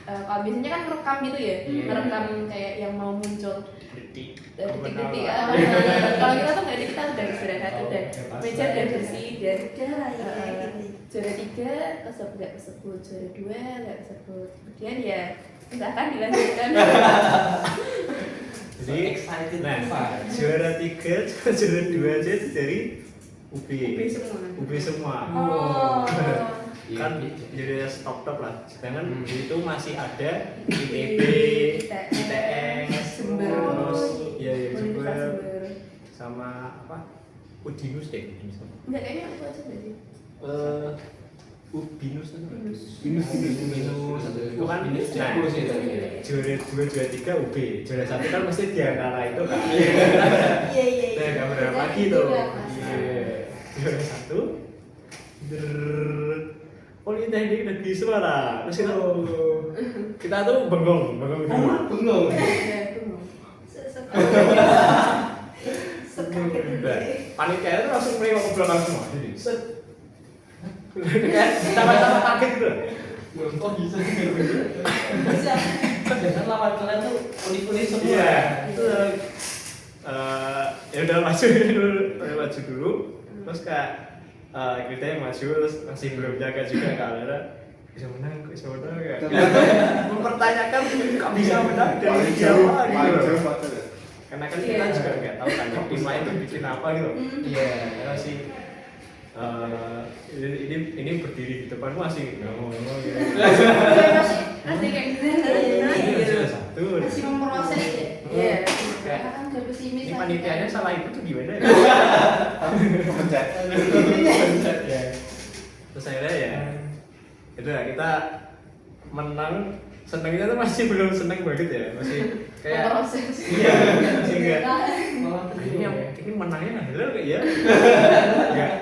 [SPEAKER 2] kalau biasanya kan ngerekam gitu ya,
[SPEAKER 1] Iya.
[SPEAKER 2] ngerekam kayak yang mau muncul
[SPEAKER 3] Detik.
[SPEAKER 2] detik-detik.
[SPEAKER 3] Kemenangan.
[SPEAKER 2] Kalau kita tuh nggak ada, kita udah istirahat,
[SPEAKER 1] Oh,
[SPEAKER 2] udah
[SPEAKER 1] udah pas
[SPEAKER 2] meja udah
[SPEAKER 1] aja.
[SPEAKER 2] bersih, dan
[SPEAKER 5] Udah lah ya gitu.
[SPEAKER 2] juara 3 nggak kesebut, juara 2 nggak kesebut, kemudian ya silahkan dilanjutkan.
[SPEAKER 3] Jadi,
[SPEAKER 1] Excited
[SPEAKER 3] nah,
[SPEAKER 1] Pak.
[SPEAKER 3] juara 3, juara 2 aja itu dari UB.
[SPEAKER 2] UB semua.
[SPEAKER 3] UB semua.
[SPEAKER 5] Oh.
[SPEAKER 1] Iya,
[SPEAKER 3] Kan
[SPEAKER 1] iya.
[SPEAKER 3] jadi stop lah. Sedangkan
[SPEAKER 1] Hmm.
[SPEAKER 3] itu masih ada ITB, ITS,
[SPEAKER 2] Jember.
[SPEAKER 3] terus ya
[SPEAKER 2] Universitas
[SPEAKER 3] Jember,
[SPEAKER 2] Jember.
[SPEAKER 3] sama apa? Udinus deh.
[SPEAKER 2] Enggak, kayaknya aku aja berarti.
[SPEAKER 3] Ubinus itu.
[SPEAKER 1] Minus.
[SPEAKER 3] Itu kan
[SPEAKER 1] Minus
[SPEAKER 3] nah,
[SPEAKER 1] bagus itu.
[SPEAKER 3] juara 2, juara 3 UB, juara 1 kan mesti di antara itu kan.
[SPEAKER 5] Iya iya.
[SPEAKER 3] Nah, gak bener
[SPEAKER 5] Kita
[SPEAKER 3] lagi
[SPEAKER 5] juga
[SPEAKER 3] tuh.
[SPEAKER 5] masa.
[SPEAKER 3] Iya. Juara 1 Politeknik Negeri Semarang. Terus kita tuh bengong dulu.
[SPEAKER 1] Bengong.
[SPEAKER 2] Ya, itu mau.
[SPEAKER 5] Sekaget itu.
[SPEAKER 3] Nah, panitia itu langsung melewat ke belakang semua. Jadi, set. Kayak sama-sama kaget gitu.
[SPEAKER 1] Kok bisa?
[SPEAKER 5] Bisa.
[SPEAKER 1] Biasanya lawan kalian tuh unik-unik semua.
[SPEAKER 3] Iya, itu ya udah maju dulu. Terus kayak kita yang maju terus masih belum jaga juga karena bisa menang ya. Mempertanyakan kok bisa menang dari siapa gitu. Karena kan kita juga nggak tahu kan tim lain tuh bikin apa gitu.
[SPEAKER 1] Iya.
[SPEAKER 3] Karena sih ini berdiri di depanmu masih ngomong gitu.
[SPEAKER 2] Masih kayak gitu.
[SPEAKER 3] Ini
[SPEAKER 2] Gitu.
[SPEAKER 3] juara 1.
[SPEAKER 5] Masih memproses ya.
[SPEAKER 2] Iya.
[SPEAKER 3] Kayak,
[SPEAKER 5] Kan udah pesimis.
[SPEAKER 3] ini panitianya salah itu tuh gimana ya?
[SPEAKER 4] Pencet.
[SPEAKER 3] Ya. Terus akhirnya ya itu lah kita menang, senengnya tuh masih belum seneng banget ya, masih kayak
[SPEAKER 2] Memproses.
[SPEAKER 3] iya masih enggak
[SPEAKER 1] Malah
[SPEAKER 3] ini menangnya adalah kayak ya enggak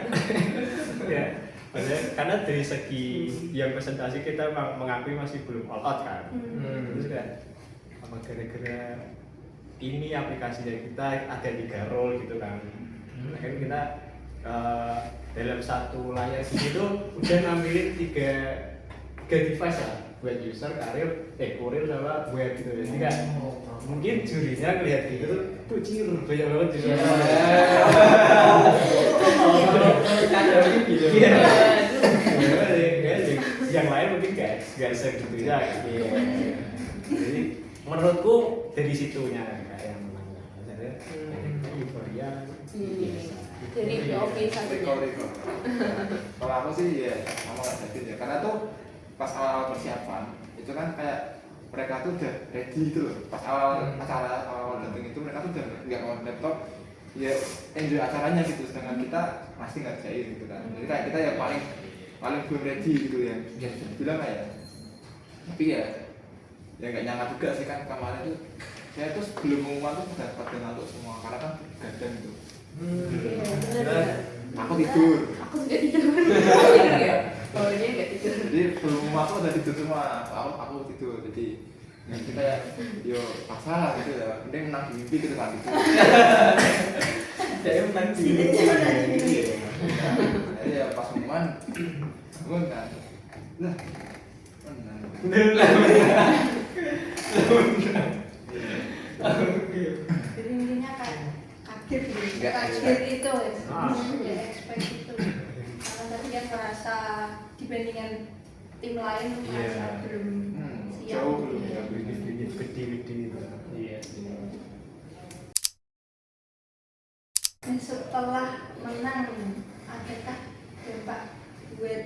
[SPEAKER 3] ya karena dari segi yang presentasi kita mengakui masih belum all out kan. Terus kayak apa gara-gara ini aplikasinya kita ada 3 role gitu kan. Akhirnya kita dalam satu layar gitu udah ngambilin 3 device lah. buat user, kurir sama web gitu. Jadi kan mungkin jurinya ngelihat gitu tuh cir banyak banget jurinya.
[SPEAKER 1] Gitu.
[SPEAKER 3] Iya. Yang lain mungkin gak segitu ya. Jadi menurutku dari situnya kayak yang menang. Jadi euforia.
[SPEAKER 2] Jadi POV satunya.
[SPEAKER 4] Riko. Kalau aku sih ya sama kayak David ya, karena tuh pas awal persiapan itu kan kayak mereka tuh udah ready gitu loh. Pas awal acara awal datang itu mereka tuh udah nggak mau laptop, ya enjoy acaranya gitu. Sedangkan kita masih ngerjain gitu kan. Jadi kayak kita ya paling belum ready gitu ya. Bilang kayak, tapi ya nggak nyangka juga sih kan kemarin tuh saya tuh sebelum pengumuman tuh udah pada ngantuk semua karena kan gadang tuh.
[SPEAKER 2] Iya, benar.
[SPEAKER 4] Aku tidur.
[SPEAKER 2] Aku juga tidur. Iya. Oh, dia enggak tidur.
[SPEAKER 4] Jadi belum aku udah tidur semua. Aku tidur. Jadi ya kita ya yo pasrah gitu ya. Mending menang di mimpi gitu kan gitu.
[SPEAKER 1] Jadi menang di
[SPEAKER 4] Jadi ya pas pengumuman aku kan lah
[SPEAKER 5] Jadi intinya kaget gitu.
[SPEAKER 4] Nggak
[SPEAKER 5] Kaget itu ya.
[SPEAKER 3] Ah.
[SPEAKER 5] Ya expect itu. Karena tadi kan merasa dibandingkan tim lain merasa belum siap.
[SPEAKER 4] jauh belum
[SPEAKER 5] Iya.
[SPEAKER 3] Gede-gede gitu. Iya.
[SPEAKER 5] Dan setelah menang, adakah dampak buat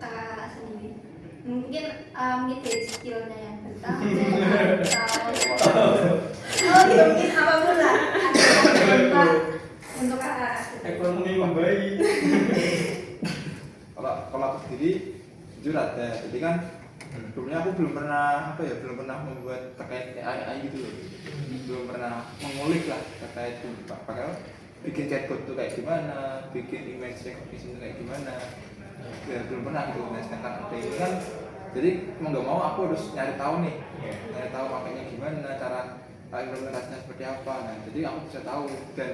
[SPEAKER 5] kakak sendiri? Mungkin dari skillnya yang bertambah atau ya mungkin apapun lah. Ada dampak untuk kakak.
[SPEAKER 1] ekonomi membaik.
[SPEAKER 4] kalau aku sendiri jujur ada. Jadi kan sebelumnya aku belum pernah membuat terkait AI gitu loh. Belum pernah mengulik lah terkait pakai bikin chatbot tuh kayak gimana, bikin image recognition kayak gimana. Ya belum pernah gitu. Nah sedangkan ada ini kan, jadi mau nggak mau aku harus nyari tahu nih, nyari tahu makanya gimana, cara implementasinya seperti apa. Nah jadi aku bisa tahu dan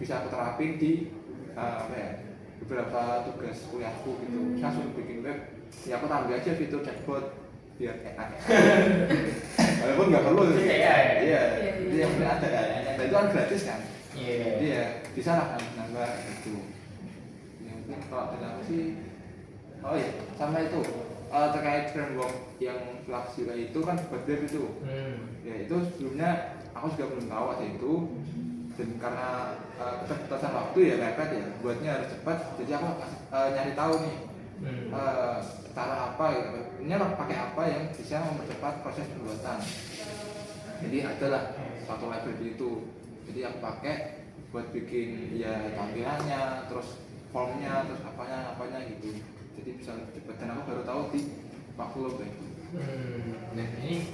[SPEAKER 4] bisa aku terapin di beberapa tugas kuliahku gitu. Langsung bikin web, ya aku tambah aja fitur chatbot biar AI. Walaupun nggak perlu sih. Iya. Jadi yang penting ada kayaknya. Dan itu kan gratis kan. Jadi ya bisa lah nambah gitu. Yang penting kalau dari aku sih, oh iya sama itu terkait framework yang Fluxura itu kan buat dev itu. Ya itu sebelumnya aku juga belum tahu ada itu. Dan karena keterbatasan waktu ya mepet ya, buatnya harus cepat. Jadi aku nyari tahu nih cara apa gitu. Ini pakai apa yang bisa mempercepat proses pembuatan. Jadi adalah satu library itu. Jadi aku pakai buat bikin ya tampilannya, terus formnya, terus apanya gitu. Jadi bisa lebih cepat. Dan aku baru tahu di Makhluk itu.
[SPEAKER 1] Nah ini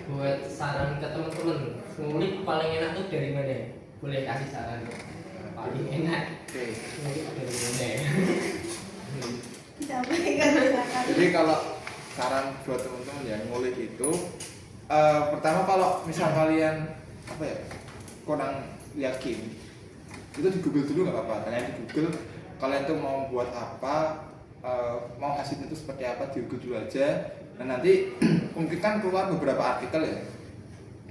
[SPEAKER 1] buat saran ke teman-teman, ngulik paling enak tuh dari mana? Boleh kasih saran paling enak.
[SPEAKER 4] Oke.
[SPEAKER 1] Ngulik dari mana?
[SPEAKER 5] Disampaikan silakan.
[SPEAKER 4] Jadi kalau saran buat teman-teman yang ngulik itu, pertama kalau misal kalian kurang yakin, itu di Google dulu nggak apa-apa. Tanya di Google kalian tuh mau buat apa, mau hasilnya itu seperti apa, di Google dulu aja. Dan nanti mungkin kan keluar beberapa artikel ya,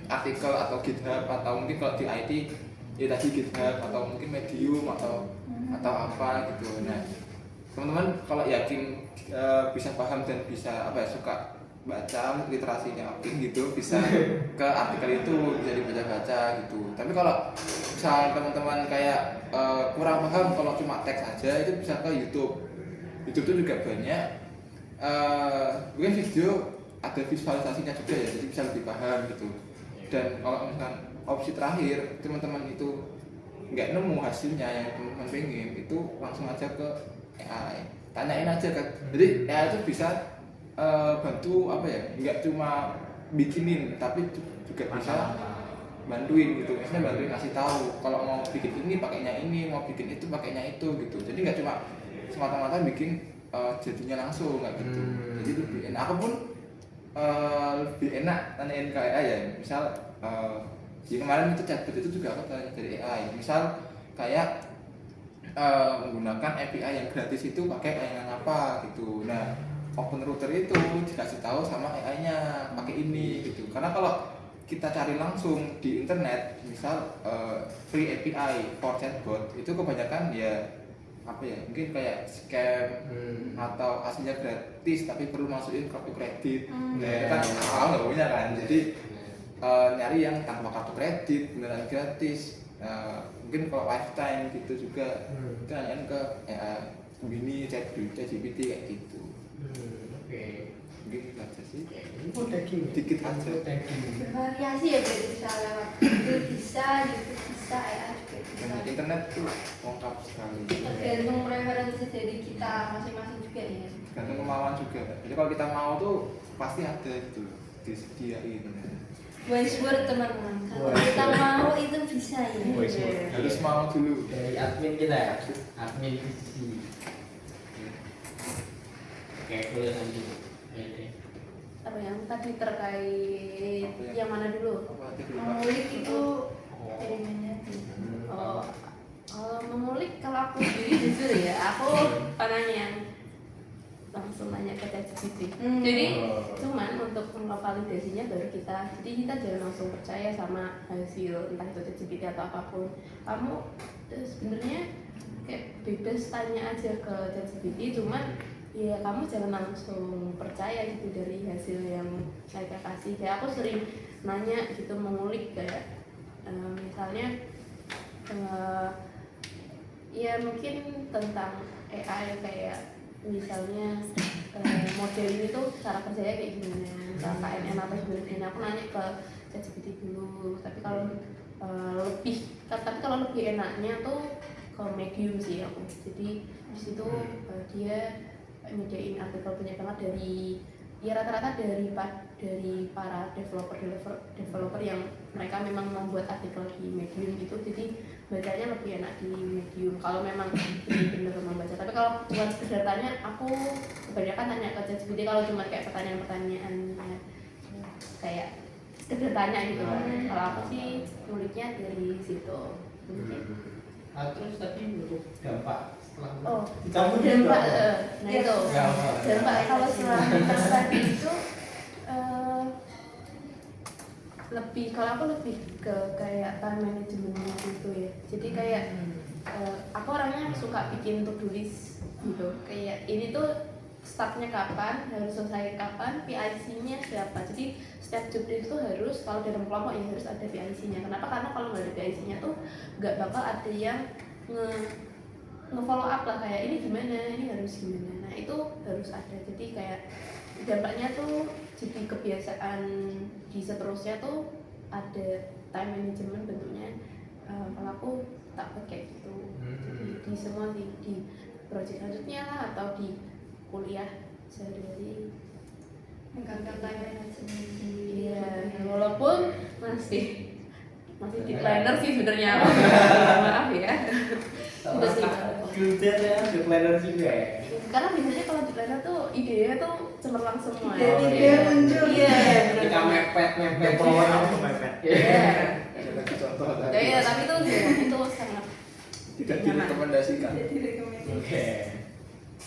[SPEAKER 4] artikel atau GitHub atau mungkin kalau di IT ya tadi GitHub atau mungkin Medium atau apa gitu. Nah teman-teman kalau yakin bisa paham dan bisa suka baca, literasinya oke gitu, bisa ke artikel itu, bisa dibaca-baca gitu. Tapi kalau misal teman-teman kayak kurang paham, kalau cuma teks aja itu bisa ke YouTube. YouTube itu juga banyak mungkin video ada visualisasinya juga ya, jadi bisa lebih paham gitu. Dan kalau misalkan opsi terakhir teman-teman itu nggak nemu hasilnya yang teman-teman pengen, itu langsung aja ke AI, tanyain aja kan. Jadi AI itu bisa bantu nggak cuma bikinin tapi juga bisa bantuin gitu. Misalnya bantuin ngasih tahu kalau mau bikin ini pakainya ini, mau bikin itu pakainya itu gitu. Jadi nggak cuma semata-mata bikin jadinya langsung nggak gitu. Jadi lebih enak. Aku pun lebih enak tanyain ke AI ya. Misal kemarin itu chatbot itu juga aku tanya dari AI. Misal kayak menggunakan API yang gratis itu pakai layanan apa gitu. Nah open router itu dikasih tahu sama AI-nya pakai ini gitu. Karena kalau kita cari langsung di internet, misal free API for chatbot itu kebanyakan ya apa ya, mungkin kayak scam atau aslinya gratis tapi perlu masukin kartu kredit. Nah, kan awal nggak punya kan, jadi nyari yang tanpa kartu kredit beneran gratis. Mungkin kalau lifetime gitu juga itu nanyain ke Gemini, ChatGPT kayak gitu.
[SPEAKER 1] Oke.
[SPEAKER 4] Mungkin gitu aja sih.
[SPEAKER 1] Ini udah gini.
[SPEAKER 4] Dikit aja.
[SPEAKER 1] Udah gini.
[SPEAKER 5] Bervariasi ya, berarti bisa lewat Google bisa, YouTube bisa, AI juga bisa.
[SPEAKER 4] Dan internet tuh lengkap sekali.
[SPEAKER 5] Tergantung preferensi dari kita masing-masing juga ya.
[SPEAKER 4] Tergantung kemauan juga. Jadi kalau kita mau tuh pasti ada gitu, disediain.
[SPEAKER 5] Voice word teman-teman. Kalau
[SPEAKER 1] Voice
[SPEAKER 5] kita
[SPEAKER 1] word.
[SPEAKER 5] mau itu bisa ya.
[SPEAKER 3] Voice word.
[SPEAKER 4] Harus mau dulu.
[SPEAKER 1] Dari admin kita, admin visi. Oke, boleh lanjut. Oke.
[SPEAKER 2] Apa yang tadi terkait
[SPEAKER 4] Apa
[SPEAKER 2] yang mana dulu?
[SPEAKER 4] Apa tadi lupa?
[SPEAKER 5] Mengulik itu dari mana?
[SPEAKER 2] Oh, kalau mengulik, kalau aku sendiri jujur ya, aku orang yang langsung nanya ke ChatGPT. Jadi cuman untuk memvalidasinya baru kita, jadi kita jangan langsung percaya sama hasil entah itu ChatGPT atau apapun. Kamu sebenarnya kayak bebas tanya aja ke ChatGPT, cuman ya kamu jangan langsung percaya gitu dari hasil yang saya kasih. Kayak aku sering nanya gitu, mengulik kayak misalnya ya mungkin tentang AI, kayak misalnya model ini tuh cara kerjanya kayak gimana, misalnya KNN atau sebagainya, aku nanya ke ChatGPT dulu. Tapi kalau tapi kalau lebih enaknya tuh ke Medium sih aku. Jadi di situ dia nyediain artikel banyak banget dari ya rata-rata dari para developer yang mereka memang membuat artikel di Medium gitu. Jadi bacanya lebih enak di Medium kalau memang benar-benar membaca. Tapi kalau cuma sekedar tanya, aku kebanyakan tanya ke ChatGPT kalau cuma kayak pertanyaan-pertanyaan kayak sekedar tanya gitu kan. Kalau aku sih nguliknya dari situ.
[SPEAKER 1] Terus tadi untuk dampak setelah
[SPEAKER 2] Oh,
[SPEAKER 1] dicabut
[SPEAKER 2] dampak,
[SPEAKER 1] juga.
[SPEAKER 2] nah itu
[SPEAKER 1] Dampak.
[SPEAKER 2] dampak kalau setelah tadi itu lebih, kalau aku lebih ke kayak time managementnya gitu ya. Jadi kayak aku orangnya suka bikin to-do list gitu. Kayak ini tuh startnya kapan, harus selesai kapan, PIC-nya siapa. Jadi setiap job desk itu harus, kalau dalam kelompok ya harus ada PIC-nya. Kenapa? Karena kalau nggak ada PIC-nya tuh nggak bakal ada yang nge-follow up lah, kayak ini gimana, ini harus gimana. Nah itu harus ada. Jadi kayak dampaknya tuh jadi kebiasaan di seterusnya tuh ada time management bentuknya. Kalau aku takut kayak gitu. Jadi di semua di project selanjutnya lah atau di kuliah sehari-hari.
[SPEAKER 5] Mengangkat time management.
[SPEAKER 2] Iya, walaupun masih deadliner sih sebenarnya. Maaf ya. Udah sih.
[SPEAKER 1] Kerja ya, di planner juga ya.
[SPEAKER 2] Karena biasanya kalau deadliner tuh idenya tuh cemerlang semua.
[SPEAKER 5] Ide-ide muncul.
[SPEAKER 2] Iya.
[SPEAKER 1] Kita mepet
[SPEAKER 3] Power up kepepet.
[SPEAKER 2] Iya.
[SPEAKER 4] Ada lagi contoh
[SPEAKER 2] Ya,
[SPEAKER 4] tadi.
[SPEAKER 2] iya, tapi itu sangat
[SPEAKER 4] Tidak direkomendasikan.
[SPEAKER 3] Oke.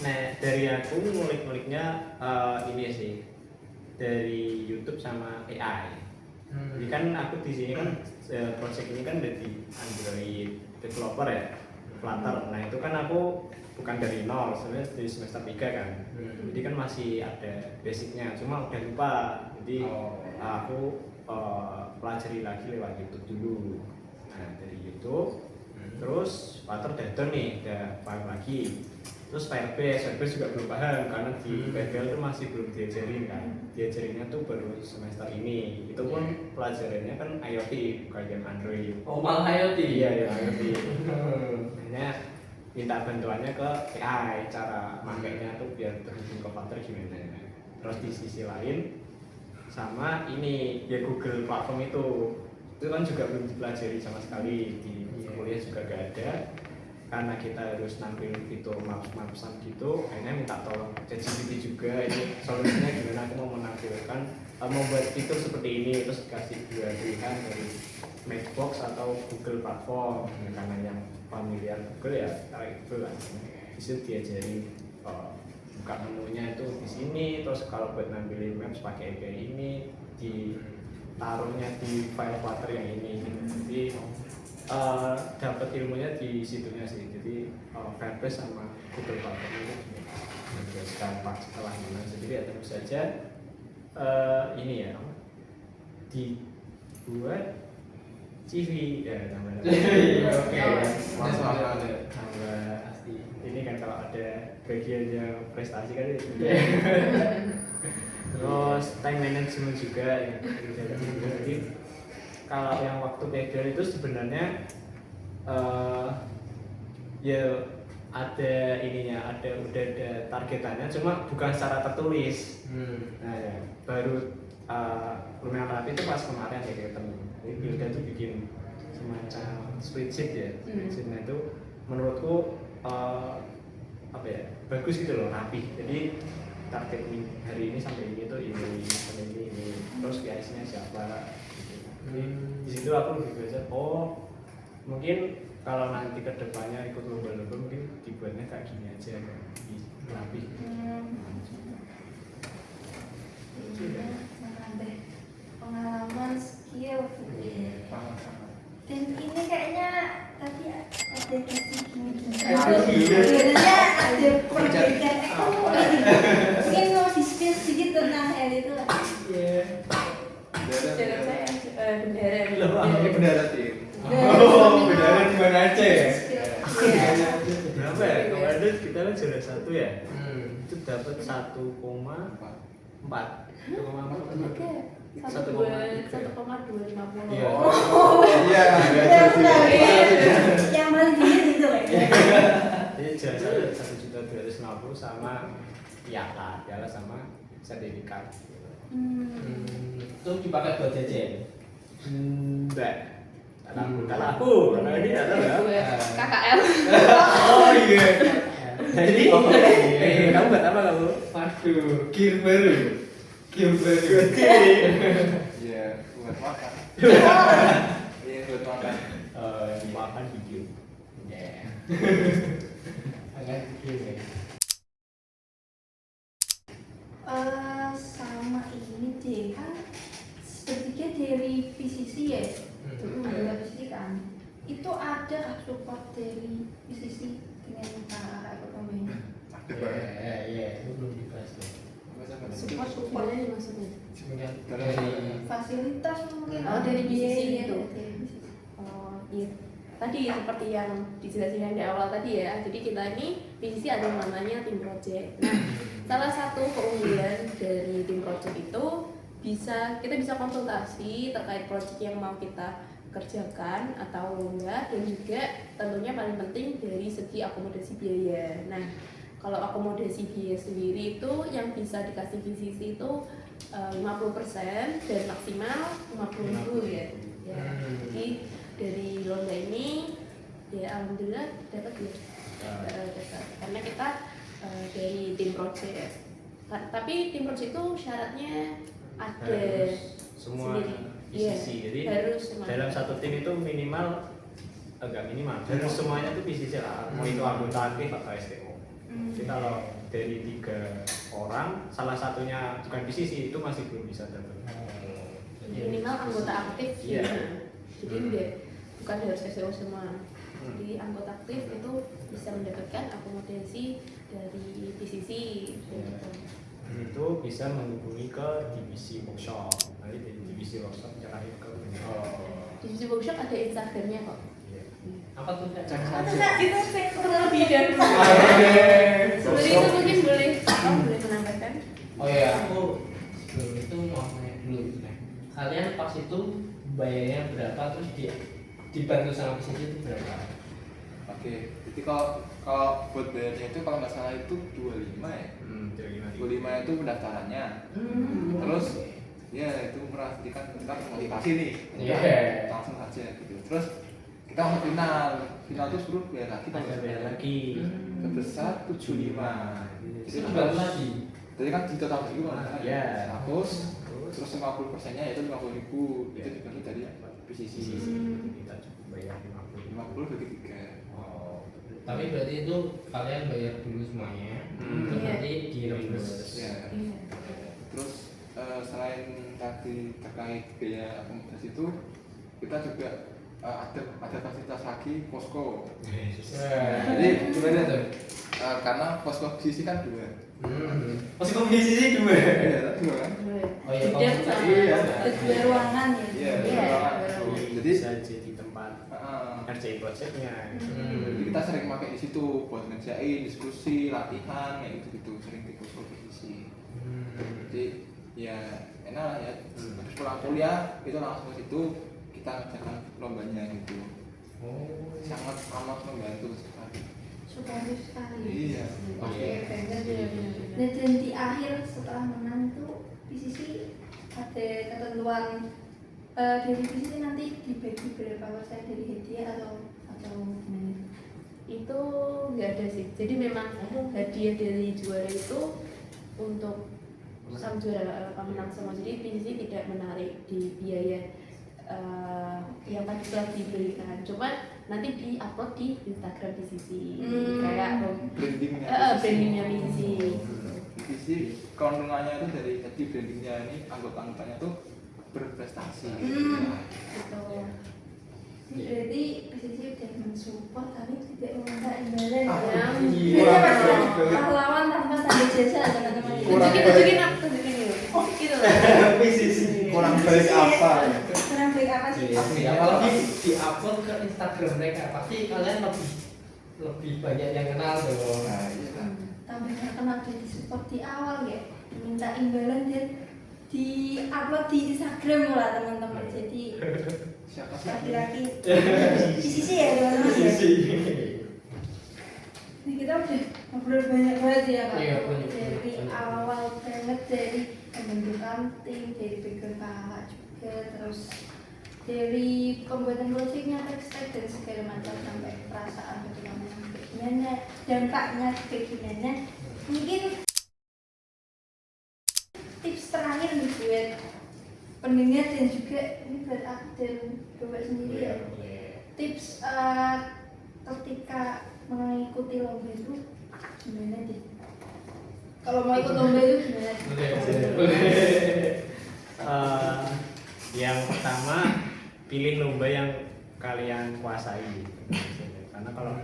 [SPEAKER 3] Nah, dari aku ngulik-nguliknya ini sih dari YouTube sama AI. Jadi kan aku di sini kan project ini kan dari Android developer ya, Flutter. Nah itu kan aku bukan dari nol, sebenarnya dari semester 3 kan. Jadi kan masih ada basicnya, cuma udah lupa. Jadi aku pelajari lagi lewat YouTube dulu. Nah dari YouTube, terus Flutter udah done nih, udah paham lagi. Terus Firebase juga belum paham karena di PPL itu masih belum diajarin kan. Diajarinnya tuh baru semester ini. Itu pun pelajarannya kan IoT bukan yang Android.
[SPEAKER 1] Oh, malah IoT.
[SPEAKER 3] Iya ya IoT. Makanya minta bantuannya ke AI, cara makainya tuh biar terhubung ke Flutter gimana. Terus di sisi lain sama ini ya Google platform itu kan juga belum dipelajari sama sekali, di kuliah juga gak ada. Karena kita harus nampilin fitur maps-mapsan gitu, akhirnya minta tolong ChatGPT juga, ini solusinya gimana, aku mau menampilkan membuat fitur seperti ini, terus dikasih dua pilihan dari Matchbox atau Google Platform. Karena yang familiar Google ya kayak itu lah, disitu diajarin buka menunya itu di sini, terus kalau buat nampilin maps pakai API ini, ditaruhnya di file Flutter yang ini gitu. Jadi dapat ilmunya di situnya sih. Jadi Firebase sama Google Flutter itu sekarang setelah ini sendiri ya tentu saja ini ya dibuat CV ya namanya.
[SPEAKER 1] Oke.
[SPEAKER 3] Tambah pasti. Ini kan kalau ada bagiannya prestasi kan itu. Terus time management juga ya. Jadi kalau yang waktu pegang itu sebenarnya ya ada ininya, udah ada targetannya, cuma bukan secara tertulis. Nah ya, baru lumayan rapi itu pas kemarin ya ketemu. Jadi Hilda tuh bikin semacam spreadsheet ya. Spreadsheetnya itu menurutku apa ya, bagus gitu loh, rapi. Jadi target hari ini sampai ini tuh ini sampai ini, terus guys-nya siapa. Gitu. Jadi di situ aku lebih belajar, oh mungkin kalau nanti kedepannya ikut lomba-lomba mungkin dibuatnya kayak gini aja, rapi.
[SPEAKER 5] Menambah pengalaman skill dan ini kayaknya tadi ada kasih gini-gini sebenarnya ada perbedaan mungkin mau di-spill sedikit tentang hal itu lah.
[SPEAKER 2] Jalan saya bendera.
[SPEAKER 4] Ini bendera tim.
[SPEAKER 1] Bendera di mana aja ya?
[SPEAKER 3] Berapa ya? Kemarin kita kan juara 1 ya. Itu dapat 1,4.
[SPEAKER 2] 1,250.
[SPEAKER 1] Iya.
[SPEAKER 4] Iya.
[SPEAKER 5] Yang paling dingin itu lah.
[SPEAKER 3] Jadi juara 1.250.000 sama piala sama sertifikat.
[SPEAKER 1] Itu dipakai buat jajan.
[SPEAKER 3] Enggak. Karena aku, karena ini adalah
[SPEAKER 2] KKL.
[SPEAKER 1] Oh iya.
[SPEAKER 3] jadi kamu buat apa kamu?
[SPEAKER 1] Waduh, gear baru.
[SPEAKER 4] Iya, buat makan. Iya, buat makan.
[SPEAKER 3] Makan video.
[SPEAKER 1] Agak gear ya.
[SPEAKER 5] Sama ini deh kan sepertiga dari PCC ya, ada PCC kan, itu ada support dari PCC dengan kakak ekonomi.
[SPEAKER 1] Iya, itu belum dibahas tuh.
[SPEAKER 2] Supportnya dimaksudnya.
[SPEAKER 1] Dari
[SPEAKER 5] Fasilitas mungkin.
[SPEAKER 2] Oh, dari PCC
[SPEAKER 5] Iya,
[SPEAKER 2] itu.
[SPEAKER 5] dari PCC.
[SPEAKER 2] Oh iya, tadi seperti yang dijelaskan di awal tadi ya. Jadi kita ini PCC ada yang namanya tim project. Nah, salah satu keunggulan dari tim project itu kita bisa konsultasi terkait project yang mau kita kerjakan atau enggak, dan juga tentunya paling penting dari segi akomodasi biaya. Nah, kalau akomodasi biaya sendiri itu yang bisa dikasih PCC itu 50% dan maksimal 50.000 ya. Jadi dari lomba ini ya alhamdulillah dapat ya. Dapat. Karena kita dari tim project. Tapi tim project itu syaratnya ada
[SPEAKER 3] Harus semua
[SPEAKER 2] sendiri.
[SPEAKER 3] PCC.
[SPEAKER 2] Iya,
[SPEAKER 3] Jadi
[SPEAKER 2] harus semua.
[SPEAKER 3] dalam satu tim itu minimal agak minimal. Harus semuanya itu PCC lah. Mau itu anggota aktif atau STO. Jadi kalau dari 3 orang, salah satunya bukan PCC itu masih belum bisa dapat.
[SPEAKER 2] Minimal anggota aktif.
[SPEAKER 3] Iya.
[SPEAKER 2] Jadi enggak, bukan harus SEO semua. Jadi anggota aktif itu bisa mendapatkan akomodasi dari PCC.
[SPEAKER 3] Itu bisa menghubungi ke divisi workshop. Nanti di divisi workshop carain ke
[SPEAKER 2] Divisi workshop ada Instagramnya kok.
[SPEAKER 1] apa tuh? Cek
[SPEAKER 5] Atau
[SPEAKER 1] saja.
[SPEAKER 5] kita cek
[SPEAKER 2] Terlebih dahulu. Sebelum itu mungkin boleh menambahkan.
[SPEAKER 1] Oh iya, aku sebelum itu mau nanya dulu. Nah, kalian pas itu bayarnya berapa, terus dibantu sama PCC itu berapa?
[SPEAKER 4] Oke, jadi kalau buat bayarnya itu kalau nggak salah itu 25 ya. 25 itu pendaftarannya. Terus ya itu murah, jadi kan kita motivasi nih.
[SPEAKER 1] Iya.
[SPEAKER 4] Langsung aja gitu. Terus kita mau final tuh suruh bayar lagi,
[SPEAKER 3] Bayar lagi.
[SPEAKER 4] sebesar 75.
[SPEAKER 1] Itu dibantu lagi.
[SPEAKER 4] Jadi kan di total itu kan
[SPEAKER 3] Iya.
[SPEAKER 4] 100, terus 50%-nya itu 50.000 itu dibantu dari PCC.
[SPEAKER 3] Kita cukup bayar 50.
[SPEAKER 4] 50 bagi 3.
[SPEAKER 3] Oh,
[SPEAKER 1] Tapi berarti itu kalian bayar dulu semuanya, terus
[SPEAKER 2] Iya.
[SPEAKER 1] nanti direbus.
[SPEAKER 4] Ya.
[SPEAKER 2] Iya.
[SPEAKER 4] Terus selain tadi terkait biaya akomodasi itu, kita juga ada fasilitas lagi posko.
[SPEAKER 1] Jadi gimana tuh?
[SPEAKER 4] Karena posko sisi kan dua.
[SPEAKER 1] Masih komisi sih dua.
[SPEAKER 4] Iya, dua kan?
[SPEAKER 1] Oh iya,
[SPEAKER 2] Beda
[SPEAKER 1] komputer.
[SPEAKER 2] sama-
[SPEAKER 4] Iya.
[SPEAKER 5] Ada 2 ruangan ya.
[SPEAKER 4] Iya,
[SPEAKER 2] Iya.
[SPEAKER 4] dua.
[SPEAKER 3] Jadi
[SPEAKER 4] Jadi
[SPEAKER 3] bisa jadi tempat ngerjain projectnya.
[SPEAKER 4] jadi kita sering pakai di situ buat ngerjain diskusi, latihan, kayak gitu-gitu, sering di posko sisi. Jadi ya enak lah ya. Habis pulang kuliah itu langsung ke situ kita ngerjakan lombanya gitu.
[SPEAKER 1] Oh.
[SPEAKER 4] Sangat amat membantu sekali.
[SPEAKER 5] Suportif sekali.
[SPEAKER 4] Iya.
[SPEAKER 5] Oke, benar.
[SPEAKER 2] Iya.
[SPEAKER 5] Dan di akhir setelah menang itu PCC ada ketentuan dari PCC nanti dibagi berapa persen dari hadiah atau gimana?
[SPEAKER 2] Itu nggak ada sih. Jadi memang hadiah dari juara itu untuk sang juara pemenang semua. Jadi PCC tidak menarik di biaya yang tadi telah diberikan. Cuma nanti di-upload di Instagram PCC kayak brandingnya PCC.
[SPEAKER 4] Visi keuntungannya itu dari brandingnya ini anggota-anggotanya tuh berprestasi.
[SPEAKER 5] Gitu. Berarti PCC udah mensupport tapi tidak meminta imbalan ya.
[SPEAKER 1] Iya.
[SPEAKER 5] Pahlawan tanpa tanda jasa teman-teman.
[SPEAKER 4] Kurang
[SPEAKER 2] Tunjukin aku tunjukin dulu. Oh gitu loh.
[SPEAKER 4] Kurang baik apa?
[SPEAKER 5] Kurang baik apa sih?
[SPEAKER 1] Ya, apalagi di-upload ke Instagram mereka, pasti kalian lebih banyak yang kenal dong.
[SPEAKER 4] Nah, iya.
[SPEAKER 5] Tambah kenal dan disupport di awal ya. Minta imbalan dan di upload di Instagram lah teman-teman. Jadi
[SPEAKER 4] Siapa sih?
[SPEAKER 5] laki-laki PCC ya teman-teman ya. Nah, kita udah ngobrol banyak banget ya Pak.
[SPEAKER 1] Iya, banyak.
[SPEAKER 5] Dari awal banget dari pembentukan tim, dari background kakak juga, terus dari pembuatan projectnya, text dan segala macam sampai perasaan bagaimana, dampaknya bagaimana. Mungkin tips terakhir nih buat pendengar dan juga ini buat aku dan Bapak sendiri ya. Tips ketika mengikuti lomba itu gimana deh? Kalau mau ikut lomba itu gimana?
[SPEAKER 3] Yang pertama, pilih lomba yang kalian kuasai. Karena kalau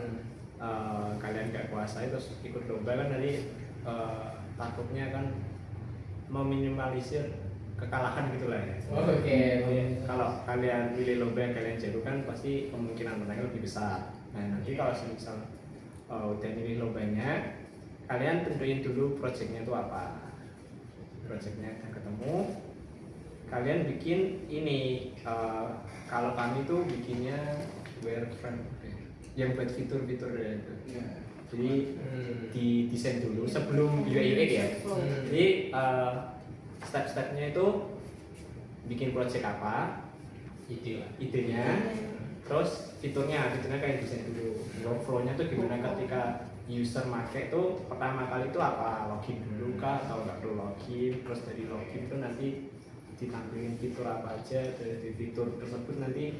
[SPEAKER 3] kalian nggak kuasai terus ikut lomba kan nanti takutnya kan meminimalisir kekalahan gitulah ya.
[SPEAKER 1] Oke.
[SPEAKER 3] Kalau kalian pilih lomba yang kalian jagokan pasti kemungkinan menangnya lebih besar. Nah nanti kalau misal udah milih lombanya, kalian tentuin dulu projectnya itu apa. Projectnya udah ketemu, kalian bikin ini. Kalau kami tuh bikinnya wireframe yang buat fitur-fitur itu.
[SPEAKER 4] Iya.
[SPEAKER 3] Jadi di desain dulu sebelum UX ya. Jadi step-stepnya itu bikin project apa, idenya, terus fiturnya kayak desain dulu. Workflow-nya tuh gimana ketika user make itu pertama kali itu apa, login dulu kah atau nggak perlu login, terus dari login itu nanti ditampilin fitur apa aja, dari fitur tersebut nanti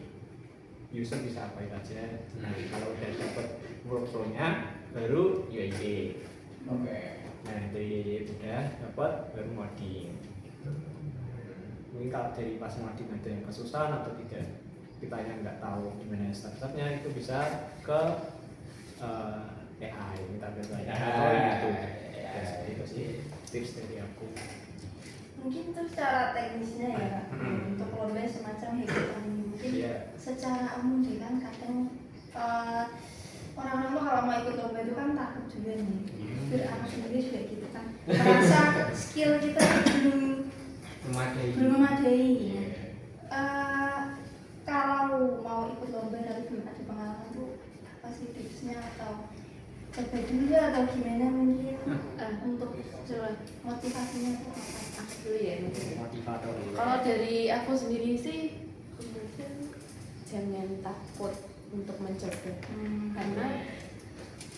[SPEAKER 3] user bisa apain aja. Nah kalau udah dapet workflow-nya baru UID.
[SPEAKER 1] Oke.
[SPEAKER 3] Nah dari udah dapat baru modding. Mungkin kalau dari pas modding ada yang kesusahan atau tidak, kita yang nggak tahu gimana step-stepnya, itu bisa ke AI, kita belajar atau YouTube. Ya, itu sih tips dari aku.
[SPEAKER 5] Mungkin itu secara teknisnya ya Kak, untuk lomba semacam hackathon ini. Mungkin secara umum sih kan kadang orang-orang tuh kalau mau ikut lomba itu kan takut juga nih. Jujur aku sendiri juga gitu kan, merasa skill kita belum memadai. Kalau mau ikut lomba tapi belum ada pengalaman tuh apa sih tipsnya, atau coba dulu atau gimana mungkin untuk
[SPEAKER 2] Coba
[SPEAKER 5] motivasinya tuh apa?
[SPEAKER 2] aku dulu ya mungkin.
[SPEAKER 3] Motivator.
[SPEAKER 2] Kalau dari aku sendiri sih mungkin jangan takut untuk mencoba, karena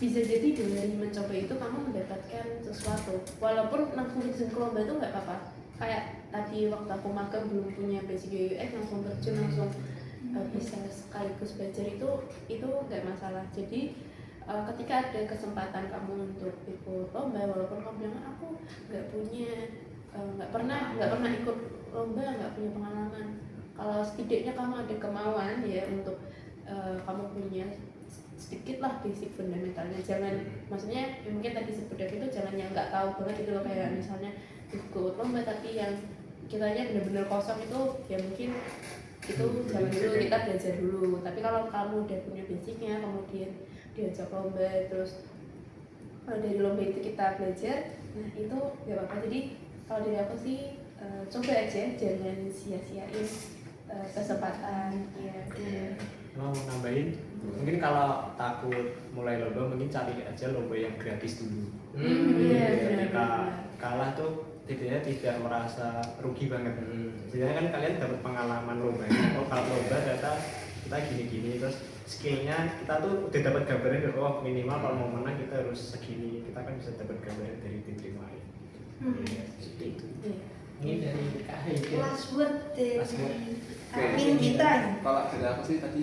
[SPEAKER 2] bisa jadi dari mencoba itu kamu mendapatkan sesuatu. Walaupun langsung terjun ke lomba itu nggak apa-apa. Kayak tadi waktu aku magang belum punya basic UX, langsung terjun langsung bisa sekaligus belajar itu nggak masalah. Jadi ketika ada kesempatan kamu untuk ikut lomba, walaupun kamu bilang aku nggak punya nggak pernah ikut lomba, nggak punya pengalaman, kalau setidaknya kamu ada kemauan ya untuk kamu punya sedikit lah basic fundamentalnya, jangan maksudnya ya mungkin tadi seperti itu jangan yang nggak tahu banget itu loh, kayak misalnya ikut lomba tapi yang kitanya benar-benar kosong itu ya mungkin itu jangan dulu, kita belajar dulu. Tapi kalau kamu udah punya basicnya, kemudian diajak lomba, terus kalau dari lomba itu kita belajar, nah itu gak apa-apa. Jadi kalau dari aku sih coba aja, jangan sia-siain kesempatan ya.
[SPEAKER 3] Mau nambahin, mungkin kalau takut mulai lomba mungkin cari aja lomba yang gratis dulu.
[SPEAKER 2] Iya,
[SPEAKER 3] Ketika
[SPEAKER 2] benar.
[SPEAKER 3] kalah tuh tidaknya tidak merasa rugi banget. Sebenarnya kan kalian dapat pengalaman lomba. Oh kalau lomba ternyata kita gini-gini, terus skillnya kita tuh udah dapat gambaran dari minimal kalau mau menang kita harus segini. Kita kan bisa dapat gambaran dari tim lain. Iya, seperti itu.
[SPEAKER 2] Iya.
[SPEAKER 1] Ini dari Kak Haidar.
[SPEAKER 5] Kelas buat deh.
[SPEAKER 3] Kelas buat.
[SPEAKER 5] Admin kita.
[SPEAKER 4] Kalau dari aku sih tadi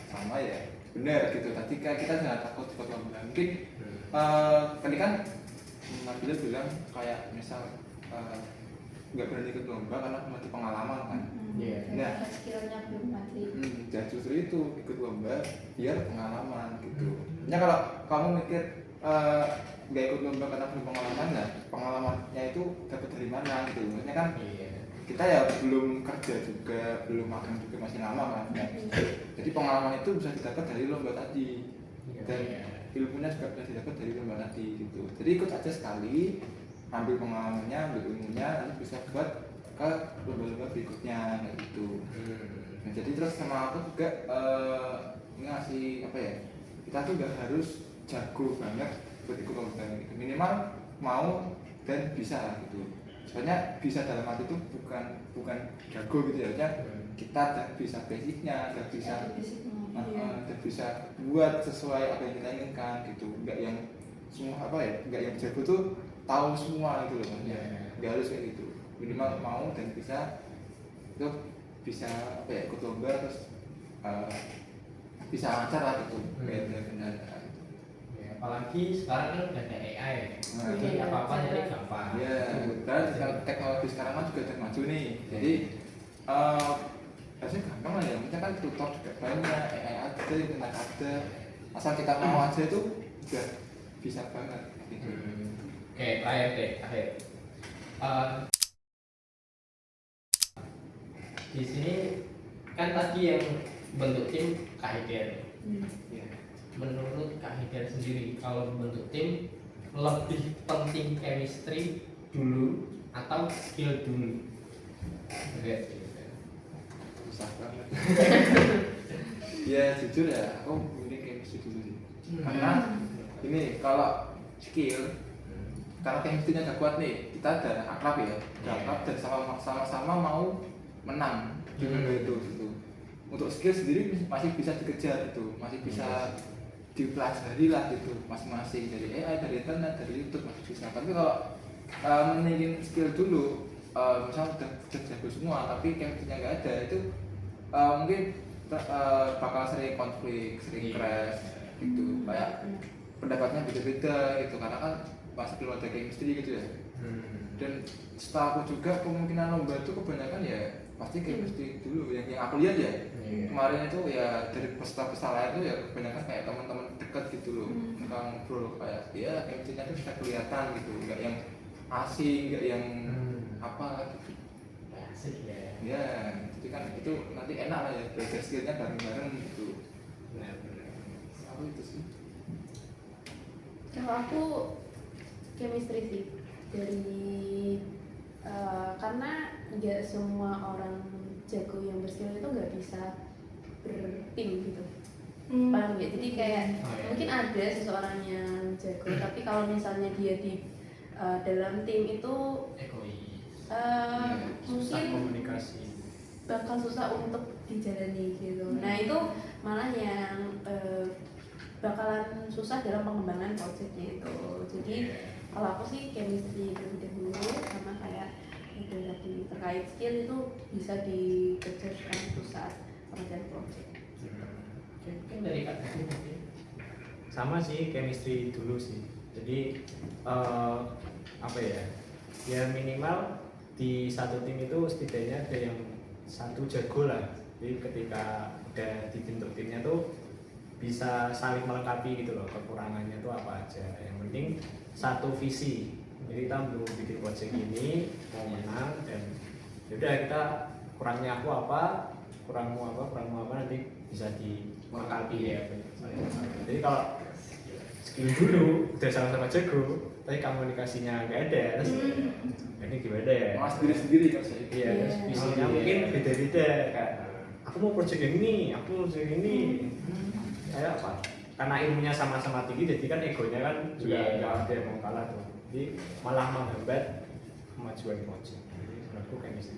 [SPEAKER 4] sama ya, benar gitu. Tadi kan kita jangan takut ikut lomba. Mungkin tadi kan Nabila bilang kayak misal nggak berani ikut lomba karena mati pengalaman kan.
[SPEAKER 3] Iya.
[SPEAKER 4] Nah,
[SPEAKER 5] Skillnya belum mati.
[SPEAKER 4] dan justru itu ikut lomba biar pengalaman gitu. Nah kalau kamu mikir nggak ikut lomba karena belum pengalaman, nah pengalamannya itu dapat dari mana gitu. Maksudnya kan
[SPEAKER 3] Iya.
[SPEAKER 4] kita ya belum kerja juga, belum magang juga, masih lama kan. Nah, jadi pengalaman itu bisa didapat dari lomba tadi, dan ilmunya juga bisa didapat dari lomba tadi gitu. Jadi ikut aja sekali, ambil pengalamannya, ambil ilmunya, nanti bisa buat ke lomba-lomba berikutnya kayak gitu. Nah, jadi terus sama aku juga ngasih apa ya, kita tuh gak harus jago banget buat ikut lomba gitu. Minimal mau dan bisa gitu. Soalnya bisa dalam arti itu bukan jago gitu ya, artinya kita udah bisa basicnya, udah bisa udah bisa buat sesuai apa yang kita inginkan gitu. Nggak yang semua apa ya, nggak yang jago tuh tahu semua gitu loh, maksudnya nggak harus kayak gitu. Minimal mau dan bisa itu bisa apa ya, ikut lomba terus bisa lancar lah gitu, kayak kendala.
[SPEAKER 1] Apalagi sekarang kan udah ada AI,
[SPEAKER 4] Nah,
[SPEAKER 1] jadi
[SPEAKER 2] iya,
[SPEAKER 1] apa-apa
[SPEAKER 2] iya.
[SPEAKER 1] jadi gampang.
[SPEAKER 4] Ya, dan teknologi sekarang kan juga udah maju nih. Jadi harusnya gampang lah ya. Maksudnya kan tutor juga banyak, AI ada, internet ada. Asal kita mau aja itu udah bisa banget. Gitu.
[SPEAKER 1] Oke, terakhir deh, akhir. Di sini kan tadi yang bentuk tim Kak Haidar.
[SPEAKER 4] Ya.
[SPEAKER 1] Menurut Kak Haidar sendiri, kalau bentuk tim lebih penting chemistry dulu atau skill dulu? Oke.
[SPEAKER 4] Susah banget. Ya jujur ya, aku milih chemistry dulu sih. Karena ini kalau skill, karena chemistry-nya udah kuat nih, kita udah akrab ya, udah akrab dan sama-sama mau menang di lomba itu gitu. Untuk skill sendiri masih bisa dikejar gitu, masih bisa dipelajari lah gitu, masing-masing dari AI, dari internet, dari YouTube masih bisa. Tapi kalau meningin skill dulu, misalnya udah jago semua tapi chemistry-nya nggak ada, itu mungkin bakal sering konflik, sering crash gitu. Kayak pendapatnya beda-beda gitu, karena kan masih belum ada chemistry gitu ya. Dan setelah aku juga kemungkinan lomba itu kebanyakan ya pasti chemistry dulu yang aku lihat ya. Kemarin itu ya dari peserta-peserta lain itu ya kebanyakan kayak teman-teman dekat gitu loh. Mereka ngobrol kayak ya chemistry-nya itu bisa kelihatan gitu, nggak yang asing, nggak yang apa gitu.
[SPEAKER 1] Asik ya.
[SPEAKER 4] Ya, jadi kan itu nanti enak lah ya, belajar skillnya bareng-bareng gitu. Aku itu sih.
[SPEAKER 2] Kalau aku chemistry sih, dari karena nggak semua orang jago yang berskill itu nggak bisa bertim gitu. Paham ya? Jadi kayak mungkin ada seseorang yang jago, tapi kalau misalnya dia di dalam tim itu
[SPEAKER 1] Egois.
[SPEAKER 3] Susah
[SPEAKER 2] mungkin
[SPEAKER 3] komunikasi.
[SPEAKER 2] bakal susah untuk dijalani gitu. Nah itu malah yang bakalan susah dalam pengembangan projectnya itu. Jadi kalau aku sih chemistry terlebih dahulu, sama kayak itu tadi terkait skill itu bisa dikerjakan itu saat pengerjaan project.
[SPEAKER 1] Oke, mungkin dari Kak Haidar.
[SPEAKER 3] sama sih chemistry dulu sih. Jadi apa ya? Ya minimal di satu tim itu setidaknya ada yang satu jago lah. Jadi ketika udah dibentuk timnya tuh bisa saling melengkapi gitu loh, kekurangannya tuh apa aja. Yang penting satu visi. Jadi kita belum bikin project ini mau menang dan yaudah kita kurangnya aku apa, kurangmu apa nanti bisa dilengkapi ya. Jadi kalau skill dulu udah sama-sama jago, tapi komunikasinya nggak ada, terus ini gimana ya?
[SPEAKER 4] Mas diri sendiri kan saya.
[SPEAKER 3] Iya, terus visinya mungkin beda-beda. Kayak aku mau project yang ini, aku mau project yang ini. Kayak apa? Karena ilmunya sama-sama tinggi, jadi kan egonya kan juga nggak ada yang mau kalah tuh. Jadi malah menghambat kemajuan project. Jadi menurutku kayak gitu sih.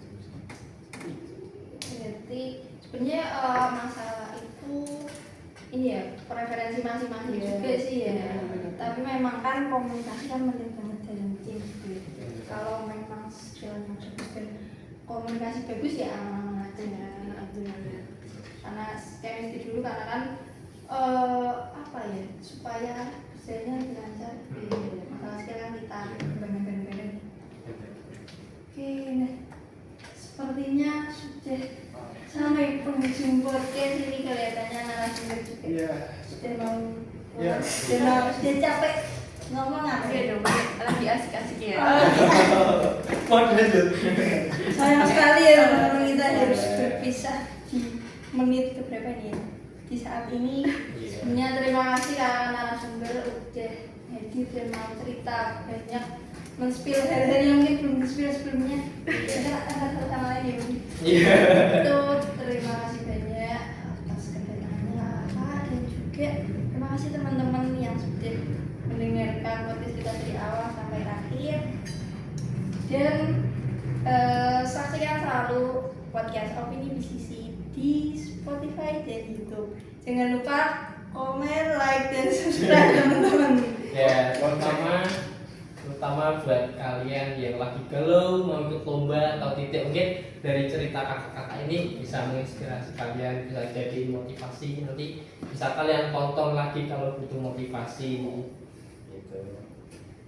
[SPEAKER 5] Berarti sebenarnya masalah itu ini ya preferensi masing-masing juga sih ya. Tapi memang kan komunikasi kan penting banget dalam tim gitu. Kalau memang skillnya bagus dan komunikasi bagus ya aman-aman aja. Karena chemistry dulu karena kan apa ya supaya kerjanya lebih lancar. Masalah skill kan kita benar-benar. Oke, nah sepertinya sudah sampai penghujung podcast ini kelihatannya narasumber juga.
[SPEAKER 4] Iya.
[SPEAKER 5] Sudah mau
[SPEAKER 4] Iya.
[SPEAKER 5] sudah capek ngomong apa
[SPEAKER 2] Oke
[SPEAKER 5] ya
[SPEAKER 2] dong, lagi asik-asik ya.
[SPEAKER 5] sayang sekali ya teman-teman kita harus berpisah di menit keberapa nih ya? Di saat ini sebenarnya terima kasih karena narasumber udah hadir dan mau cerita banyak men-spill hal-hal yang mungkin belum di-spill sebelumnya. Kita ada sama lain ya Bung. Itu terima kasih banyak atas kedatangannya Kakak dan juga terima kasih teman-teman yang sudah mendengarkan podcast kita dari awal sampai akhir. Dan saksikan selalu podcast Opini BCC di Spotify dan YouTube. Jangan lupa komen, like, dan subscribe teman-teman.
[SPEAKER 1] Ya, terutama buat kalian yang lagi galau mau ikut lomba atau titik, mungkin dari cerita kakak-kakak ini bisa menginspirasi kalian, bisa jadi motivasi, nanti bisa kalian tonton lagi kalau butuh motivasi gitu.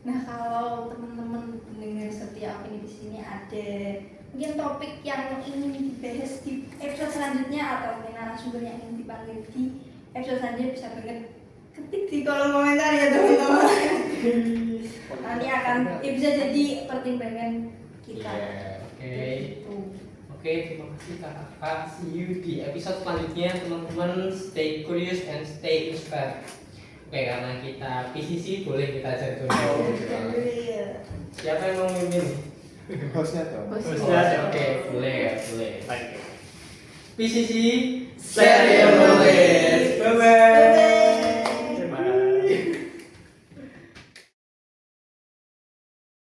[SPEAKER 5] Nah, kalau teman-teman mendengar setiap ini di sini ada mungkin topik yang ingin dibahas di episode selanjutnya atau mungkin narasumber yang ingin dipanggil di episode selanjutnya bisa banget ketik di kolom komentar ya teman-teman. Nanti akan bisa jadi pertimbangan kita.
[SPEAKER 1] Oke, terima kasih kakak. See you di episode selanjutnya teman-teman. Stay curious and stay inspired. Oke, karena kita PCC boleh kita cari dulu. Siapa yang mau mimpin?
[SPEAKER 4] Hostnya dong.
[SPEAKER 1] Oke, boleh.
[SPEAKER 3] Baik.
[SPEAKER 1] PCC, share your knowledge. Bye bye.